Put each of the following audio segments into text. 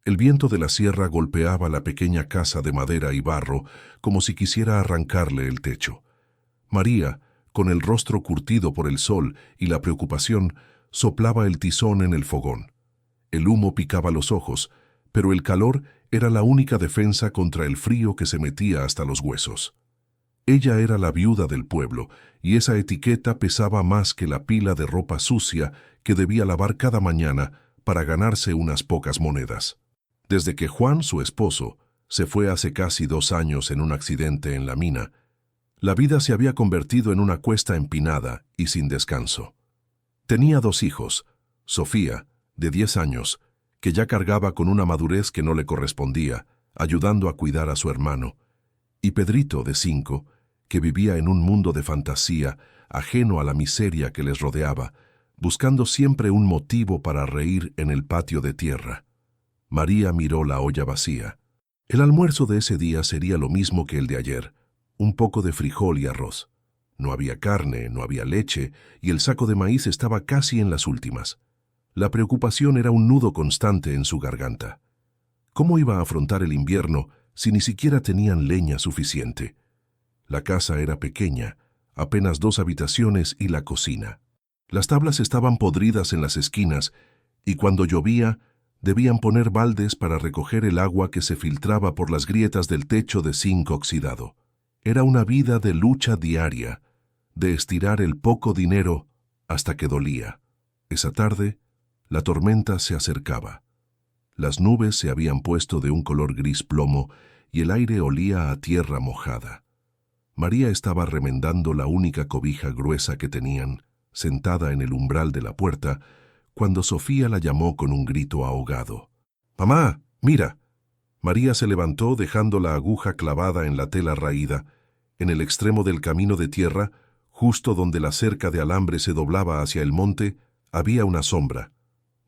El viento de la sierra golpeaba la pequeña casa de madera y barro como si quisiera arrancarle el techo. María, con el rostro curtido por el sol y la preocupación, soplaba el tizón en el fogón. El humo picaba los ojos, pero el calor era la única defensa contra el frío que se metía hasta los huesos. Ella era la viuda del pueblo, y esa etiqueta pesaba más que la pila de ropa sucia que debía lavar cada mañana para ganarse unas pocas monedas. Desde que Juan, su esposo, se fue hace casi 2 años en un accidente en la mina, la vida se había convertido en una cuesta empinada y sin descanso. Tenía 2 hijos, Sofía, de 10 años, que ya cargaba con una madurez que no le correspondía, ayudando a cuidar a su hermano, y Pedrito, de 5, que vivía en un mundo de fantasía, ajeno a la miseria que les rodeaba, buscando siempre un motivo para reír en el patio de tierra. María miró la olla vacía. El almuerzo de ese día sería lo mismo que el de ayer, un poco de frijol y arroz. No había carne, no había leche, y el saco de maíz estaba casi en las últimas. La preocupación era un nudo constante en su garganta. ¿Cómo iba a afrontar el invierno si ni siquiera tenían leña suficiente? La casa era pequeña, apenas 2 habitaciones y la cocina. Las tablas estaban podridas en las esquinas, y cuando llovía, debían poner baldes para recoger el agua que se filtraba por las grietas del techo de zinc oxidado. Era una vida de lucha diaria, de estirar el poco dinero hasta que dolía. Esa tarde, la tormenta se acercaba. Las nubes se habían puesto de un color gris plomo y el aire olía a tierra mojada. María estaba remendando la única cobija gruesa que tenían, sentada en el umbral de la puerta, cuando Sofía la llamó con un grito ahogado. «¡Mamá, mira!». María se levantó dejando la aguja clavada en la tela raída. En el extremo del camino de tierra, justo donde la cerca de alambre se doblaba hacia el monte, había una sombra.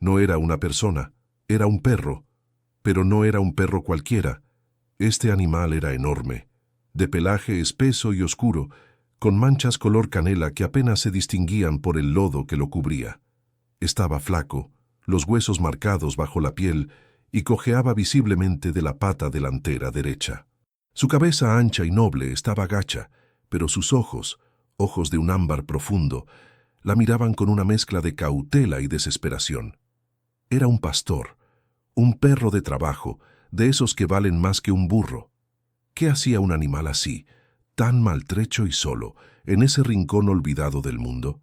No era una persona, era un perro, pero no era un perro cualquiera. Este animal era enorme, de pelaje espeso y oscuro, con manchas color canela que apenas se distinguían por el lodo que lo cubría. Estaba flaco, los huesos marcados bajo la piel, y cojeaba visiblemente de la pata delantera derecha. Su cabeza ancha y noble estaba gacha, pero sus ojos, ojos de un ámbar profundo, la miraban con una mezcla de cautela y desesperación. Era un pastor, un perro de trabajo, de esos que valen más que un burro. ¿Qué hacía un animal así, tan maltrecho y solo, en ese rincón olvidado del mundo?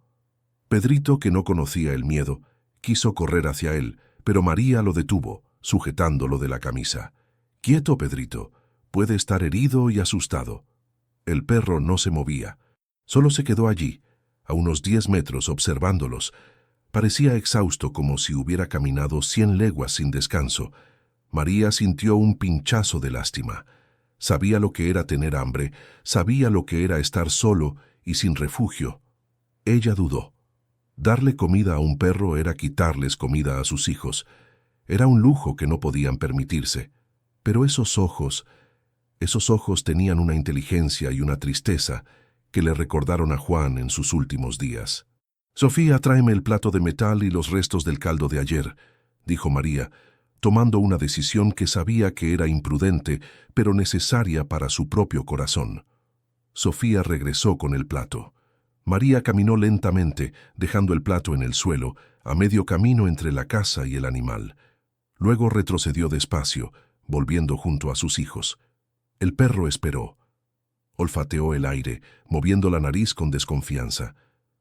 Pedrito, que no conocía el miedo, quiso correr hacia él, pero María lo detuvo, sujetándolo de la camisa. «Quieto, Pedrito, puede estar herido y asustado». El perro no se movía, solo se quedó allí, a unos 10 metros observándolos. Parecía exhausto como si hubiera caminado 100 leguas sin descanso. María sintió un pinchazo de lástima. Sabía lo que era tener hambre, sabía lo que era estar solo y sin refugio. Ella dudó. Darle comida a un perro era quitarles comida a sus hijos. Era un lujo que no podían permitirse. Pero esos ojos tenían una inteligencia y una tristeza que le recordaron a Juan en sus últimos días. «Sofía, tráeme el plato de metal y los restos del caldo de ayer», dijo María, tomando una decisión que sabía que era imprudente, pero necesaria para su propio corazón. Sofía regresó con el plato. María caminó lentamente, dejando el plato en el suelo, a medio camino entre la casa y el animal. Luego retrocedió despacio, volviendo junto a sus hijos. El perro esperó. Olfateó el aire, moviendo la nariz con desconfianza.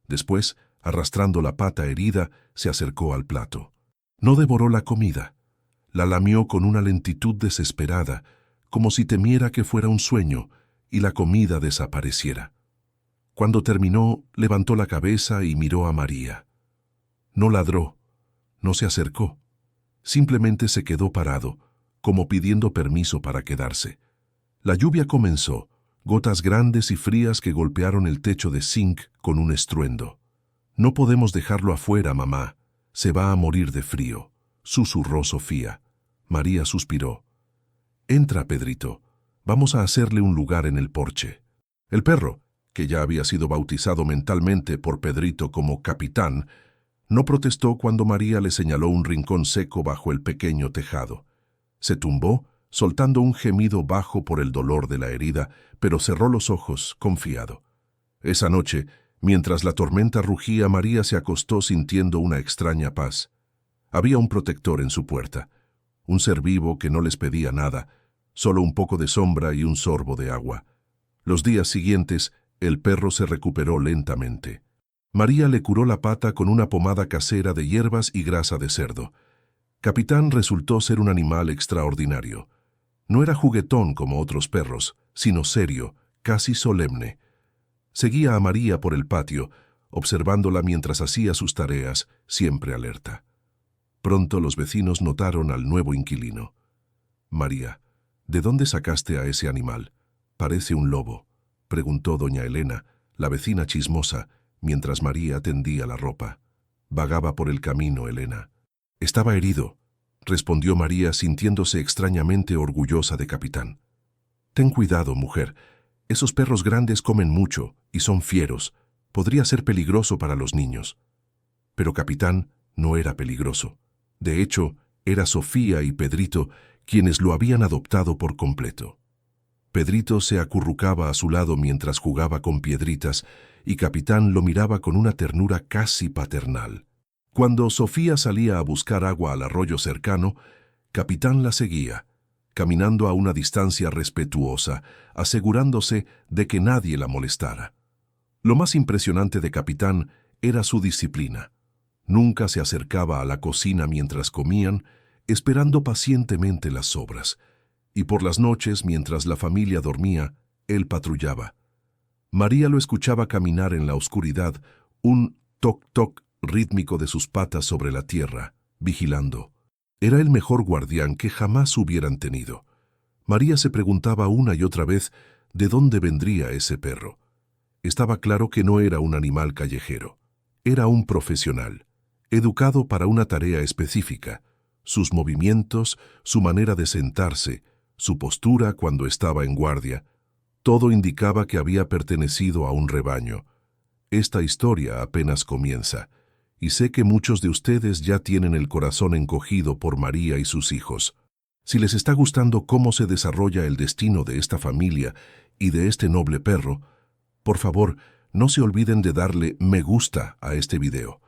Después, arrastrando la pata herida, se acercó al plato. No devoró la comida. La lamió con una lentitud desesperada, como si temiera que fuera un sueño y la comida desapareciera. Cuando terminó, levantó la cabeza y miró a María. No ladró, no se acercó. Simplemente se quedó parado, como pidiendo permiso para quedarse. La lluvia comenzó, gotas grandes y frías que golpearon el techo de zinc con un estruendo. «No podemos dejarlo afuera, mamá. Se va a morir de frío», susurró Sofía. María suspiró. «Entra, Pedrito. Vamos a hacerle un lugar en el porche». El perro, que ya había sido bautizado mentalmente por Pedrito como capitán, no protestó cuando María le señaló un rincón seco bajo el pequeño tejado. Se tumbó, soltando un gemido bajo por el dolor de la herida, pero cerró los ojos, confiado. Esa noche, mientras la tormenta rugía, María se acostó sintiendo una extraña paz. Había un protector en su puerta, un ser vivo que no les pedía nada, solo un poco de sombra y un sorbo de agua. Los días siguientes, el perro se recuperó lentamente. María le curó la pata con una pomada casera de hierbas y grasa de cerdo. Capitán resultó ser un animal extraordinario. No era juguetón como otros perros, sino serio, casi solemne. Seguía a María por el patio, observándola mientras hacía sus tareas, siempre alerta. Pronto los vecinos notaron al nuevo inquilino. «María, ¿de dónde sacaste a ese animal? Parece un lobo», preguntó doña Elena, la vecina chismosa, mientras María tendía la ropa. Vagaba por el camino, Elena. «Estaba herido», respondió María sintiéndose extrañamente orgullosa de Capitán. «Ten cuidado, mujer. Esos perros grandes comen mucho y son fieros. Podría ser peligroso para los niños». Pero Capitán no era peligroso. De hecho, era Sofía y Pedrito quienes lo habían adoptado por completo. Pedrito se acurrucaba a su lado mientras jugaba con piedritas y Capitán lo miraba con una ternura casi paternal. Cuando Sofía salía a buscar agua al arroyo cercano, Capitán la seguía, caminando a una distancia respetuosa, asegurándose de que nadie la molestara. Lo más impresionante de Capitán era su disciplina. Nunca se acercaba a la cocina mientras comían, esperando pacientemente las sobras, y por las noches, mientras la familia dormía, él patrullaba. María lo escuchaba caminar en la oscuridad, un toc-toc rítmico de sus patas sobre la tierra, vigilando. Era el mejor guardián que jamás hubieran tenido. María se preguntaba una y otra vez de dónde vendría ese perro. Estaba claro que no era un animal callejero. Era un profesional, educado para una tarea específica. Sus movimientos, su manera de sentarse, su postura cuando estaba en guardia, todo indicaba que había pertenecido a un rebaño. Esta historia apenas comienza, y sé que muchos de ustedes ya tienen el corazón encogido por María y sus hijos. Si les está gustando cómo se desarrolla el destino de esta familia y de este noble perro, por favor, no se olviden de darle me gusta a este video.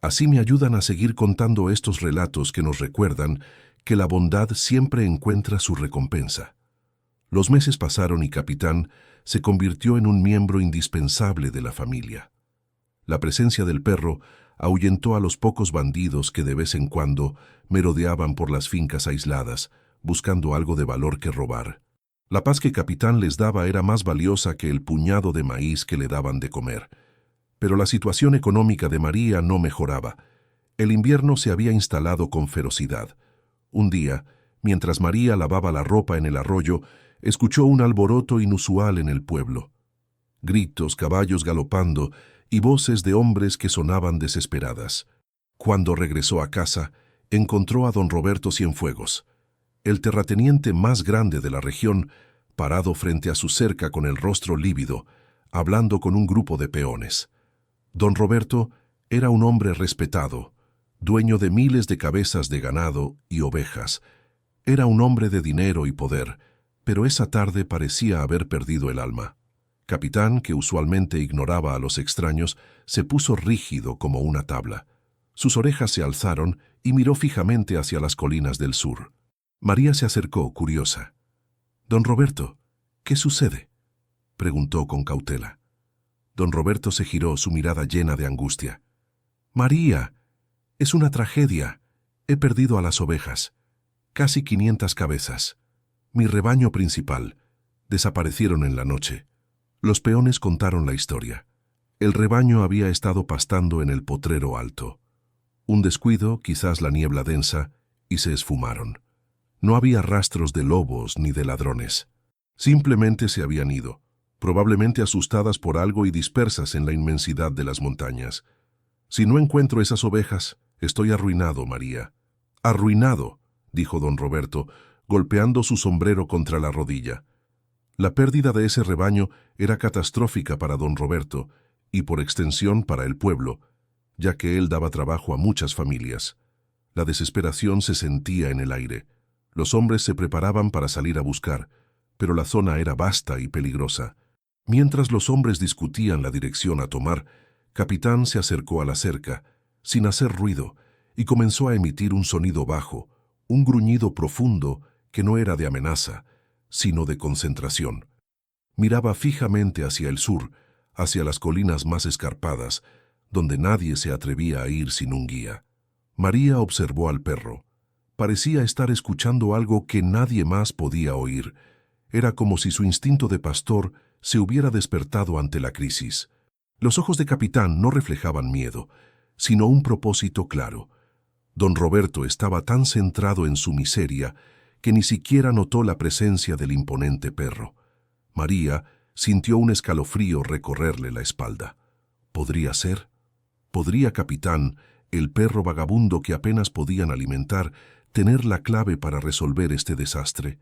Así me ayudan a seguir contando estos relatos que nos recuerdan que la bondad siempre encuentra su recompensa. Los meses pasaron y Capitán se convirtió en un miembro indispensable de la familia. La presencia del perro ahuyentó a los pocos bandidos que de vez en cuando merodeaban por las fincas aisladas, buscando algo de valor que robar. La paz que Capitán les daba era más valiosa que el puñado de maíz que le daban de comer. Pero la situación económica de María no mejoraba. El invierno se había instalado con ferocidad. Un día, mientras María lavaba la ropa en el arroyo, escuchó un alboroto inusual en el pueblo. Gritos, caballos galopando y voces de hombres que sonaban desesperadas. Cuando regresó a casa, encontró a don Roberto Cienfuegos, el terrateniente más grande de la región, parado frente a su cerca con el rostro lívido, hablando con un grupo de peones. Don Roberto era un hombre respetado, dueño de miles de cabezas de ganado y ovejas. Era un hombre de dinero y poder, pero esa tarde parecía haber perdido el alma. Capitán, que usualmente ignoraba a los extraños, se puso rígido como una tabla. Sus orejas se alzaron y miró fijamente hacia las colinas del sur. María se acercó, curiosa. «Don Roberto, ¿qué sucede?», preguntó con cautela. Don Roberto se giró, su mirada llena de angustia. «María, es una tragedia. He perdido a las ovejas. Casi 500 cabezas. Mi rebaño principal. Desaparecieron en la noche». Los peones contaron la historia. El rebaño había estado pastando en el potrero alto. Un descuido, quizás la niebla densa, y se esfumaron. No había rastros de lobos ni de ladrones. Simplemente se habían ido, probablemente asustadas por algo y dispersas en la inmensidad de las montañas. «Si no encuentro esas ovejas, estoy arruinado, María». «Arruinado», dijo don Roberto, golpeando su sombrero contra la rodilla. La pérdida de ese rebaño era catastrófica para don Roberto y por extensión para el pueblo, ya que él daba trabajo a muchas familias. La desesperación se sentía en el aire. Los hombres se preparaban para salir a buscar, pero la zona era vasta y peligrosa. Mientras los hombres discutían la dirección a tomar, Capitán se acercó a la cerca, sin hacer ruido, y comenzó a emitir un sonido bajo, un gruñido profundo que no era de amenaza, sino de concentración. Miraba fijamente hacia el sur, hacia las colinas más escarpadas, donde nadie se atrevía a ir sin un guía. María observó al perro. Parecía estar escuchando algo que nadie más podía oír. Era como si su instinto de pastor se hubiera despertado ante la crisis. Los ojos de Capitán no reflejaban miedo, sino un propósito claro. Don Roberto estaba tan centrado en su miseria que ni siquiera notó la presencia del imponente perro. María sintió un escalofrío recorrerle la espalda. ¿Podría ser? ¿Podría Capitán, el perro vagabundo que apenas podían alimentar, tener la clave para resolver este desastre?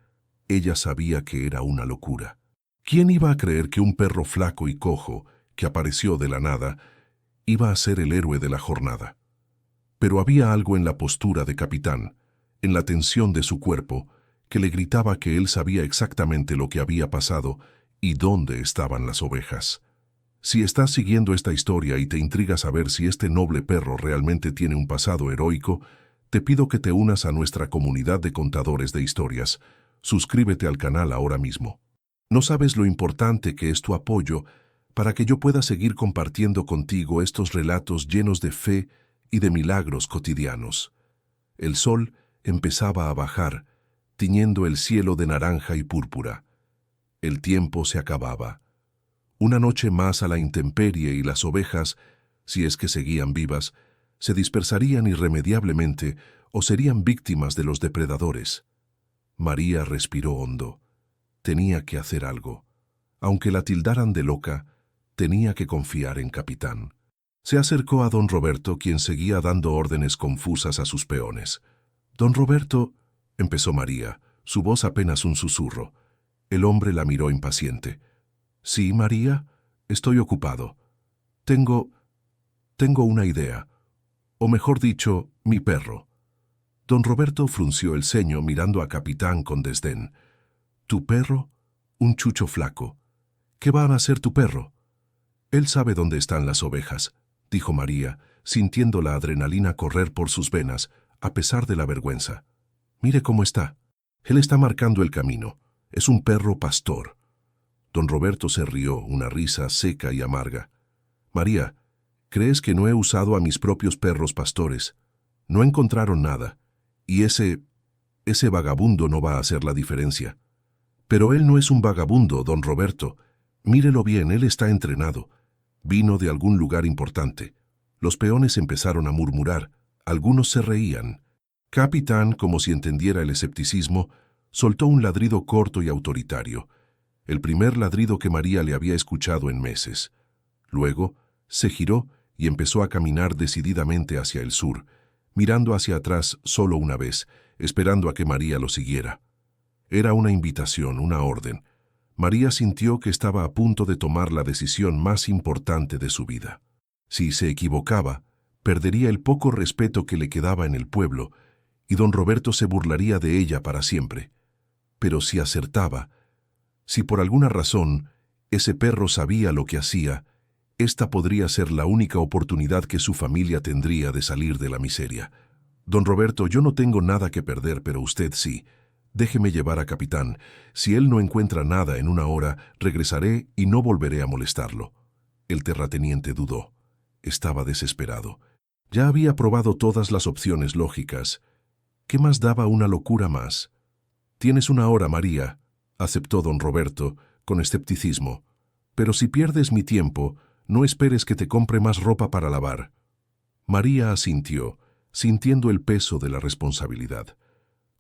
Ella sabía que era una locura. ¿Quién iba a creer que un perro flaco y cojo, que apareció de la nada, iba a ser el héroe de la jornada? Pero había algo en la postura de Capitán, en la tensión de su cuerpo, que le gritaba que él sabía exactamente lo que había pasado y dónde estaban las ovejas. Si estás siguiendo esta historia y te intriga saber si este noble perro realmente tiene un pasado heroico, te pido que te unas a nuestra comunidad de contadores de historias. Suscríbete al canal ahora mismo. No sabes lo importante que es tu apoyo para que yo pueda seguir compartiendo contigo estos relatos llenos de fe y de milagros cotidianos. El sol empezaba a bajar, tiñendo el cielo de naranja y púrpura. El tiempo se acababa. Una noche más a la intemperie y las ovejas, si es que seguían vivas, se dispersarían irremediablemente o serían víctimas de los depredadores. María respiró hondo. Tenía que hacer algo. Aunque la tildaran de loca, tenía que confiar en Capitán. Se acercó a don Roberto, quien seguía dando órdenes confusas a sus peones. «Don Roberto», empezó María, su voz apenas un susurro. El hombre la miró impaciente. «Sí, María, estoy ocupado. Tengo una idea. O mejor dicho, mi perro». Don Roberto frunció el ceño mirando a Capitán con desdén. «¿Tu perro? Un chucho flaco. ¿Qué va a hacer tu perro?» «Él sabe dónde están las ovejas», dijo María, sintiendo la adrenalina correr por sus venas, a pesar de la vergüenza. «Mire cómo está. Él está marcando el camino. Es un perro pastor». Don Roberto se rió, una risa seca y amarga. «María, ¿crees que no he usado a mis propios perros pastores? No encontraron nada. Y ese vagabundo no va a hacer la diferencia». «Pero él no es un vagabundo, don Roberto. Mírelo bien, él está entrenado. Vino de algún lugar importante». Los peones empezaron a murmurar. Algunos se reían. Capitán, como si entendiera el escepticismo, soltó un ladrido corto y autoritario. El primer ladrido que María le había escuchado en meses. Luego, se giró y empezó a caminar decididamente hacia el sur, mirando hacia atrás solo una vez, esperando a que María lo siguiera. Era una invitación, una orden. María sintió que estaba a punto de tomar la decisión más importante de su vida. Si se equivocaba, perdería el poco respeto que le quedaba en el pueblo, y don Roberto se burlaría de ella para siempre. Pero si acertaba, si por alguna razón ese perro sabía lo que hacía, esta podría ser la única oportunidad que su familia tendría de salir de la miseria. «Don Roberto, yo no tengo nada que perder, pero usted sí. Déjeme llevar a Capitán. Si él no encuentra nada en una hora, regresaré y no volveré a molestarlo». El terrateniente dudó. Estaba desesperado. Ya había probado todas las opciones lógicas. ¿Qué más daba una locura más? «Tienes una hora, María», aceptó don Roberto, con escepticismo. «Pero si pierdes mi tiempo, no esperes que te compre más ropa para lavar». María asintió, sintiendo el peso de la responsabilidad.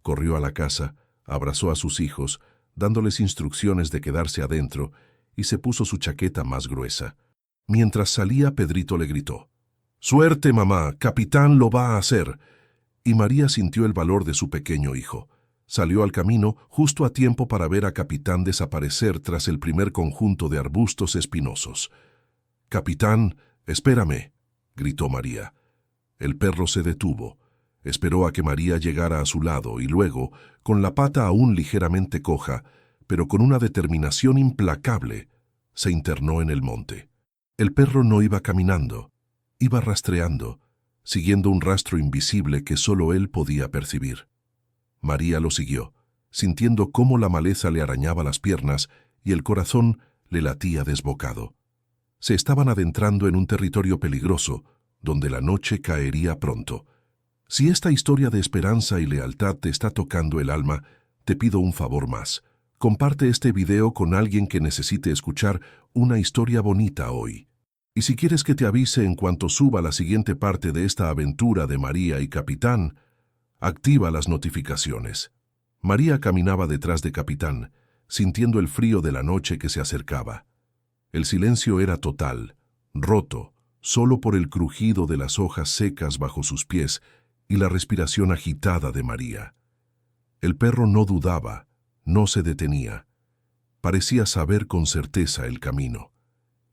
Corrió a la casa, abrazó a sus hijos, dándoles instrucciones de quedarse adentro, y se puso su chaqueta más gruesa. Mientras salía, Pedrito le gritó: «¡Suerte, mamá! Capitán lo va a hacer». Y María sintió el valor de su pequeño hijo. Salió al camino justo a tiempo para ver a Capitán desaparecer tras el primer conjunto de arbustos espinosos. «Capitán, espérame», gritó María. El perro se detuvo. Esperó a que María llegara a su lado y luego, con la pata aún ligeramente coja, pero con una determinación implacable, se internó en el monte. El perro no iba caminando, iba rastreando, siguiendo un rastro invisible que solo él podía percibir. María lo siguió, sintiendo cómo la maleza le arañaba las piernas y el corazón le latía desbocado. Se estaban adentrando en un territorio peligroso, donde la noche caería pronto. Si esta historia de esperanza y lealtad te está tocando el alma, te pido un favor más. Comparte este video con alguien que necesite escuchar una historia bonita hoy. Y si quieres que te avise en cuanto suba la siguiente parte de esta aventura de María y Capitán, activa las notificaciones. María caminaba detrás de Capitán, sintiendo el frío de la noche que se acercaba. El silencio era total, roto, solo por el crujido de las hojas secas bajo sus pies y la respiración agitada de María. El perro no dudaba, no se detenía. Parecía saber con certeza el camino.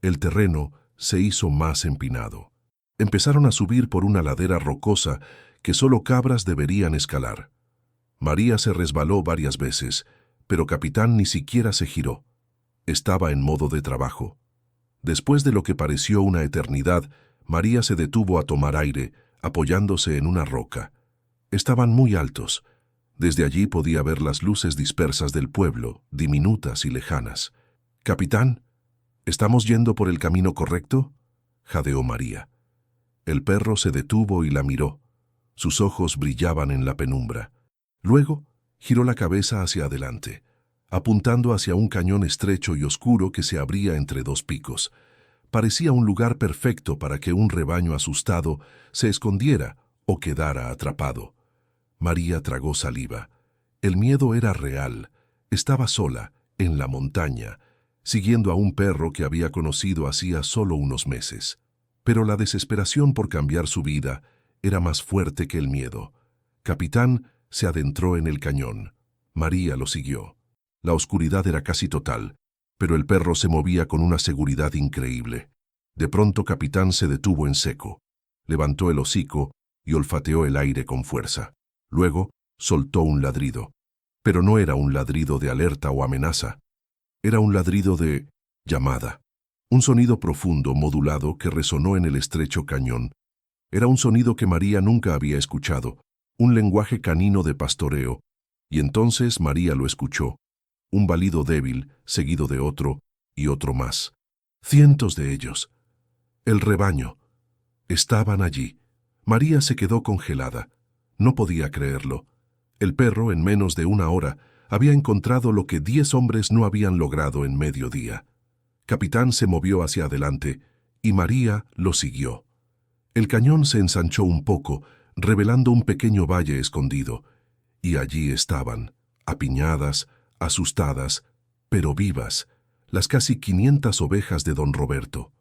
El terreno se hizo más empinado. Empezaron a subir por una ladera rocosa que solo cabras deberían escalar. María se resbaló varias veces, pero Capitán ni siquiera se giró. Estaba en modo de trabajo. Después de lo que pareció una eternidad, María se detuvo a tomar aire, apoyándose en una roca. Estaban muy altos. Desde allí podía ver las luces dispersas del pueblo, diminutas y lejanas. «Capitán, ¿estamos yendo por el camino correcto?», jadeó María. El perro se detuvo y la miró. Sus ojos brillaban en la penumbra. Luego giró la cabeza hacia adelante, apuntando hacia un cañón estrecho y oscuro que se abría entre dos picos. Parecía un lugar perfecto para que un rebaño asustado se escondiera o quedara atrapado. María tragó saliva. El miedo era real. Estaba sola, en la montaña, siguiendo a un perro que había conocido hacía solo unos meses. Pero la desesperación por cambiar su vida era más fuerte que el miedo. Capitán se adentró en el cañón. María lo siguió. La oscuridad era casi total, pero el perro se movía con una seguridad increíble. De pronto Capitán se detuvo en seco. Levantó el hocico y olfateó el aire con fuerza. Luego soltó un ladrido. Pero no era un ladrido de alerta o amenaza. Era un ladrido de llamada. Un sonido profundo, modulado, que resonó en el estrecho cañón. Era un sonido que María nunca había escuchado, un lenguaje canino de pastoreo, y entonces María lo escuchó. Un balido débil, seguido de otro y otro más. Cientos de ellos. El rebaño. Estaban allí. María se quedó congelada. No podía creerlo. El perro, en menos de una hora, había encontrado lo que 10 hombres no habían logrado en mediodía. Capitán se movió hacia adelante y María lo siguió. El cañón se ensanchó un poco, revelando un pequeño valle escondido, y allí estaban, apiñadas, asustadas, pero vivas, las casi 500 ovejas de don Roberto.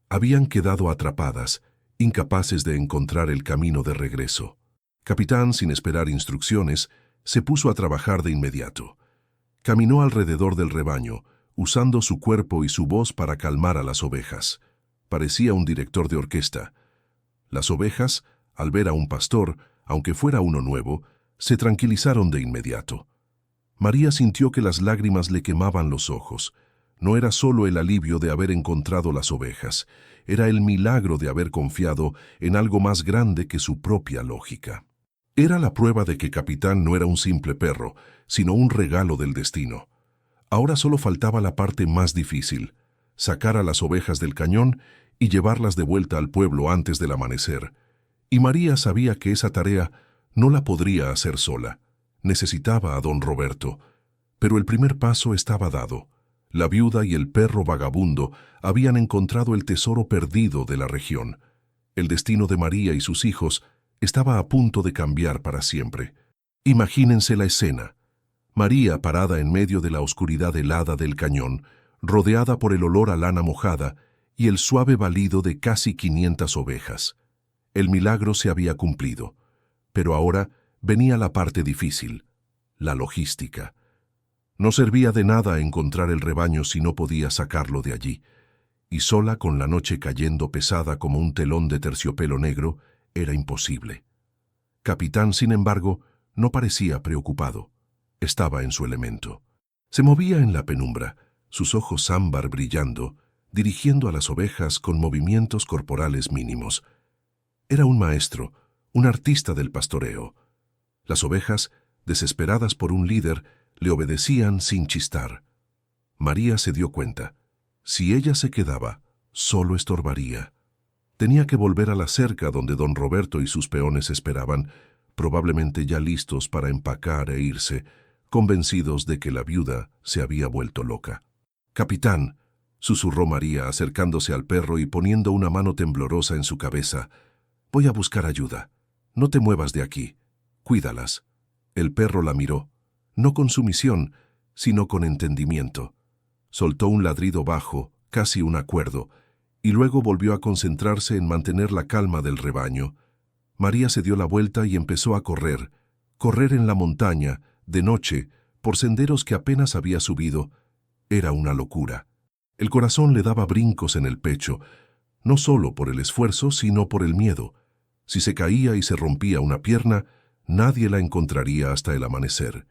Habían quedado atrapadas, incapaces de encontrar el camino de regreso. Capitán, sin esperar instrucciones, se puso a trabajar de inmediato. Caminó alrededor del rebaño, usando su cuerpo y su voz para calmar a las ovejas. Parecía un director de orquesta. Las ovejas, al ver a un pastor, aunque fuera uno nuevo, se tranquilizaron de inmediato. María sintió que las lágrimas le quemaban los ojos. No era solo el alivio de haber encontrado las ovejas, era el milagro de haber confiado en algo más grande que su propia lógica. Era la prueba de que Capitán no era un simple perro, sino un regalo del destino. Ahora solo faltaba la parte más difícil, sacar a las ovejas del cañón y llevarlas de vuelta al pueblo antes del amanecer. Y María sabía que esa tarea no la podría hacer sola. Necesitaba a don Roberto. Pero el primer paso estaba dado. La viuda y el perro vagabundo habían encontrado el tesoro perdido de la región. El destino de María y sus hijos estaba a punto de cambiar para siempre. Imagínense la escena. María parada en medio de la oscuridad helada del cañón, rodeada por el olor a lana mojada y el suave balido de casi 500 ovejas. El milagro se había cumplido, pero ahora venía la parte difícil, la logística. No servía de nada encontrar el rebaño si no podía sacarlo de allí, y sola, con la noche cayendo pesada como un telón de terciopelo negro, era imposible. Capitán, sin embargo, no parecía preocupado. Estaba en su elemento. Se movía en la penumbra, sus ojos ámbar brillando, dirigiendo a las ovejas con movimientos corporales mínimos. Era un maestro, un artista del pastoreo. Las ovejas, desesperadas por un líder, le obedecían sin chistar. María se dio cuenta. Si ella se quedaba, solo estorbaría. Tenía que volver a la cerca donde don Roberto y sus peones esperaban, probablemente ya listos para empacar e irse, convencidos de que la viuda se había vuelto loca. «Capitán», susurró María acercándose al perro y poniendo una mano temblorosa en su cabeza, «voy a buscar ayuda. No te muevas de aquí. Cuídalas». El perro la miró, no con sumisión, sino con entendimiento. Soltó un ladrido bajo, casi un acuerdo, y luego volvió a concentrarse en mantener la calma del rebaño. María se dio la vuelta y empezó a correr en la montaña, de noche, por senderos que apenas había subido. Era una locura. El corazón le daba brincos en el pecho, no solo por el esfuerzo, sino por el miedo. Si se caía y se rompía una pierna, nadie la encontraría hasta el amanecer.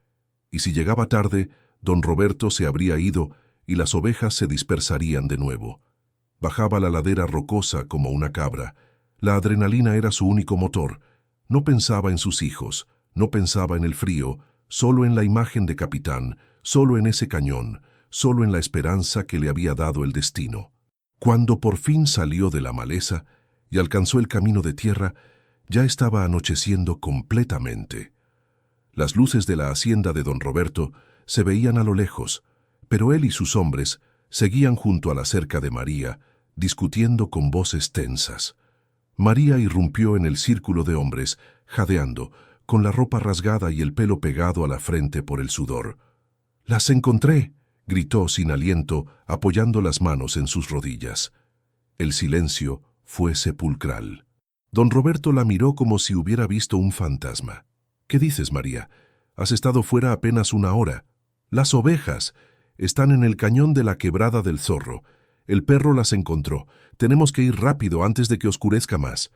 Y si llegaba tarde, don Roberto se habría ido y las ovejas se dispersarían de nuevo. Bajaba la ladera rocosa como una cabra. La adrenalina era su único motor. No pensaba en sus hijos, no pensaba en el frío, solo en la imagen de Capitán, solo en ese cañón, solo en la esperanza que le había dado el destino. Cuando por fin salió de la maleza y alcanzó el camino de tierra, ya estaba anocheciendo completamente. Las luces de la hacienda de don Roberto se veían a lo lejos, pero él y sus hombres seguían junto a la cerca de María, discutiendo con voces tensas. María irrumpió en el círculo de hombres, jadeando, con la ropa rasgada y el pelo pegado a la frente por el sudor. «¡Las encontré!», gritó sin aliento, apoyando las manos en sus rodillas. El silencio fue sepulcral. Don Roberto la miró como si hubiera visto un fantasma. «¿Qué dices, María? Has estado fuera apenas una hora. Las ovejas están en el cañón de la Quebrada del Zorro. El perro las encontró. Tenemos que ir rápido antes de que oscurezca más».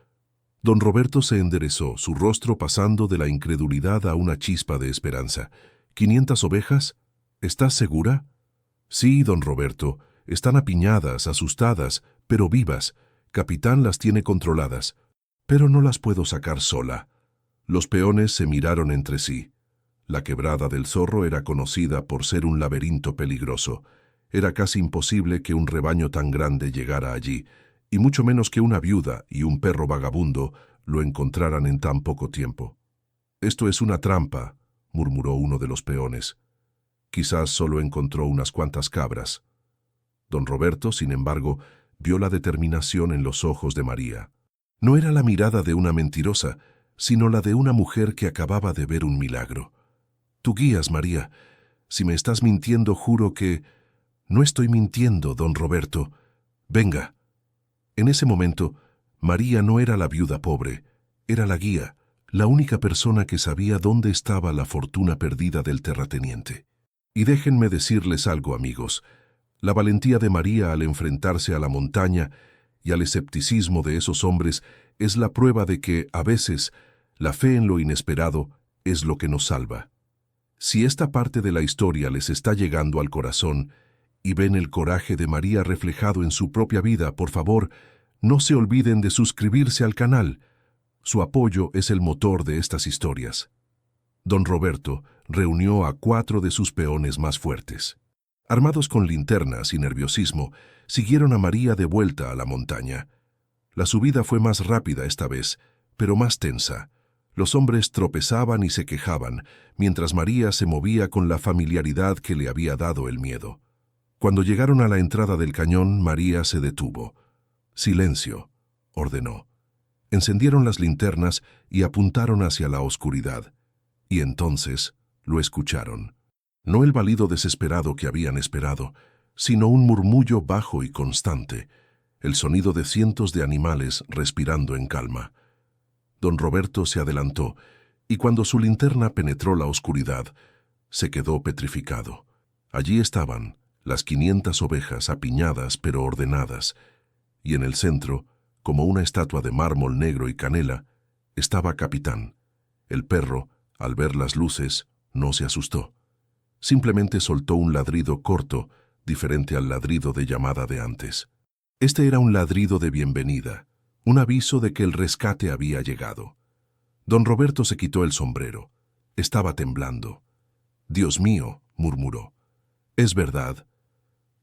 Don Roberto se enderezó, su rostro pasando de la incredulidad a una chispa de esperanza. «¿500 ovejas? ¿Estás segura?» «Sí, don Roberto. Están apiñadas, asustadas, pero vivas. Capitán las tiene controladas. Pero no las puedo sacar sola». Los peones se miraron entre sí. La Quebrada del Zorro era conocida por ser un laberinto peligroso. Era casi imposible que un rebaño tan grande llegara allí, y mucho menos que una viuda y un perro vagabundo lo encontraran en tan poco tiempo. «Esto es una trampa», murmuró uno de los peones. «Quizás solo encontró unas cuantas cabras». Don Roberto, sin embargo, vio la determinación en los ojos de María. No era la mirada de una mentirosa, sino la de una mujer que acababa de ver un milagro. «Tú guías, María. Si me estás mintiendo, juro que...» «No estoy mintiendo, don Roberto. Venga». En ese momento, María no era la viuda pobre, era la guía, la única persona que sabía dónde estaba la fortuna perdida del terrateniente. Y déjenme decirles algo, amigos. La valentía de María al enfrentarse a la montaña y al escepticismo de esos hombres es la prueba de que, a veces, la fe en lo inesperado es lo que nos salva. Si esta parte de la historia les está llegando al corazón y ven el coraje de María reflejado en su propia vida, por favor, no se olviden de suscribirse al canal. Su apoyo es el motor de estas historias. Don Roberto reunió a 4 de sus peones más fuertes. Armados con linternas y nerviosismo, siguieron a María de vuelta a la montaña. La subida fue más rápida esta vez, pero más tensa. Los hombres tropezaban y se quejaban, mientras María se movía con la familiaridad que le había dado el miedo. Cuando llegaron a la entrada del cañón, María se detuvo. «Silencio», ordenó. Encendieron las linternas y apuntaron hacia la oscuridad. Y entonces lo escucharon. No el balido desesperado que habían esperado, sino un murmullo bajo y constante, el sonido de cientos de animales respirando en calma. Don Roberto se adelantó, y cuando su linterna penetró la oscuridad, se quedó petrificado. Allí estaban las 500 ovejas apiñadas pero ordenadas, y en el centro, como una estatua de mármol negro y canela, estaba Capitán, El perro, al ver las luces, no se asustó. Simplemente soltó un ladrido corto, diferente al ladrido de llamada de antes. Este era un ladrido de bienvenida, un aviso de que el rescate había llegado. Don Roberto se quitó el sombrero. Estaba temblando. «Dios mío», murmuró. «Es verdad».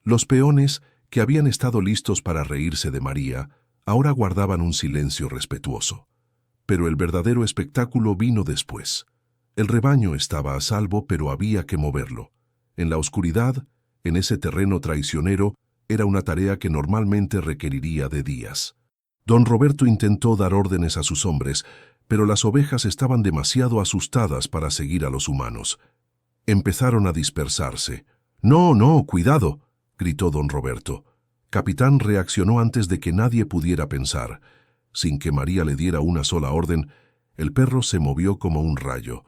Los peones, que habían estado listos para reírse de María, ahora guardaban un silencio respetuoso. Pero el verdadero espectáculo vino después. El rebaño estaba a salvo, pero había que moverlo. En la oscuridad, en ese terreno traicionero, era una tarea que normalmente requeriría de días. Don Roberto intentó dar órdenes a sus hombres, pero las ovejas estaban demasiado asustadas para seguir a los humanos. Empezaron a dispersarse. «No, no, cuidado», gritó don Roberto. Capitán reaccionó antes de que nadie pudiera pensar. Sin que María le diera una sola orden, el perro se movió como un rayo.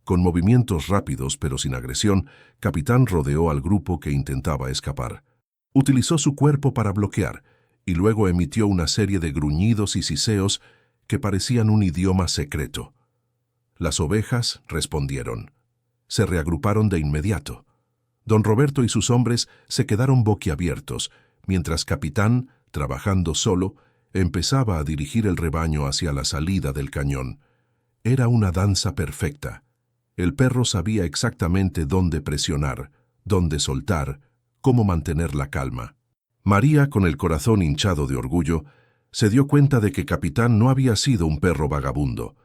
Con movimientos rápidos pero sin agresión, Capitán rodeó al grupo que intentaba escapar. Utilizó su cuerpo para bloquear y luego emitió una serie de gruñidos y siseos que parecían un idioma secreto. Las ovejas respondieron. Se reagruparon de inmediato. Don Roberto y sus hombres se quedaron boquiabiertos, mientras Capitán, trabajando solo, empezaba a dirigir el rebaño hacia la salida del cañón. Era una danza perfecta. El perro sabía exactamente dónde presionar, dónde soltar, cómo mantener la calma. María, con el corazón hinchado de orgullo, se dio cuenta de que Capitán no había sido un perro vagabundo.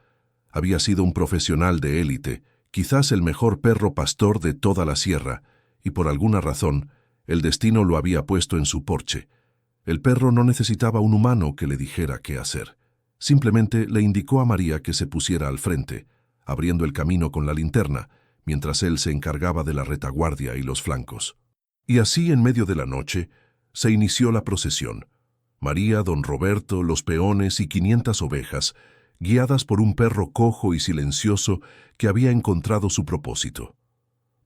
Había sido un profesional de élite, quizás el mejor perro pastor de toda la sierra, y por alguna razón, el destino lo había puesto en su porche. El perro no necesitaba un humano que le dijera qué hacer. Simplemente le indicó a María que se pusiera al frente, abriendo el camino con la linterna, mientras él se encargaba de la retaguardia y los flancos. Y así, en medio de la noche, se inició la procesión. María, don Roberto, los peones y 500 ovejas, guiadas por un perro cojo y silencioso que había encontrado su propósito.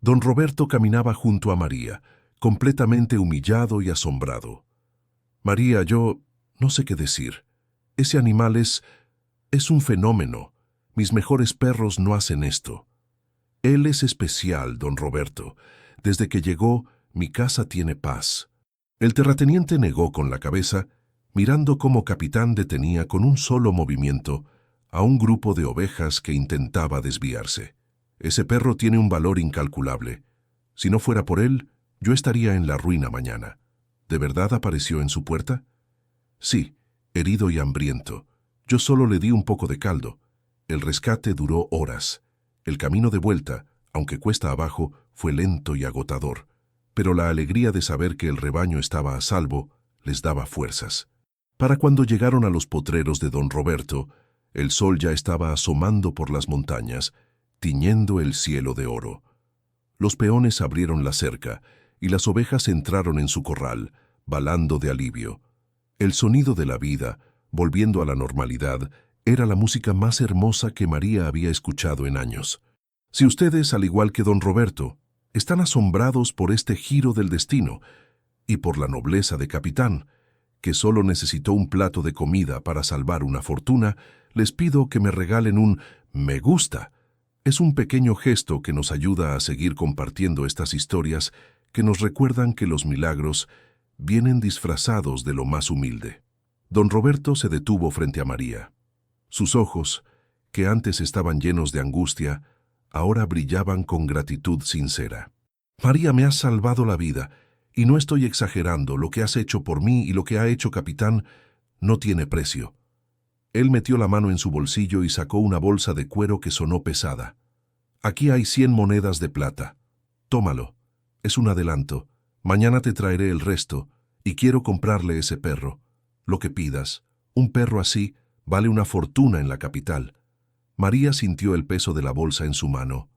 Don Roberto caminaba junto a María, completamente humillado y asombrado. «María, yo no sé qué decir. Ese animal es un fenómeno. Mis mejores perros no hacen esto. Él es especial, don Roberto. Desde que llegó, mi casa tiene paz». El terrateniente negó con la cabeza, mirando cómo Capitán detenía con un solo movimiento a un grupo de ovejas que intentaba desviarse. «Ese perro tiene un valor incalculable. Si no fuera por él, yo estaría en la ruina mañana». «¿De verdad apareció en su puerta?» «Sí, herido y hambriento. Yo solo le di un poco de caldo. El rescate duró horas. El camino de vuelta, aunque cuesta abajo, fue lento y agotador. Pero la alegría de saber que el rebaño estaba a salvo les daba fuerzas». Para cuando llegaron a los potreros de don Roberto, el sol ya estaba asomando por las montañas, tiñendo el cielo de oro. Los peones abrieron la cerca y las ovejas entraron en su corral, balando de alivio. El sonido de la vida, volviendo a la normalidad, era la música más hermosa que María había escuchado en años. Si ustedes, al igual que don Roberto, están asombrados por este giro del destino y por la nobleza de Capitán, que solo necesitó un plato de comida para salvar una fortuna, les pido que me regalen un «me gusta». Es un pequeño gesto que nos ayuda a seguir compartiendo estas historias que nos recuerdan que los milagros vienen disfrazados de lo más humilde. Don Roberto se detuvo frente a María. Sus ojos, que antes estaban llenos de angustia, ahora brillaban con gratitud sincera. «María, me has salvado la vida, y no estoy exagerando. Lo que has hecho por mí y lo que ha hecho Capitán no tiene precio». Él metió la mano en su bolsillo y sacó una bolsa de cuero que sonó pesada. «Aquí hay 100 monedas de plata. Tómalo. Es un adelanto. Mañana te traeré el resto, y quiero comprarle ese perro. Lo que pidas. Un perro así vale una fortuna en la capital». María sintió el peso de la bolsa en su mano.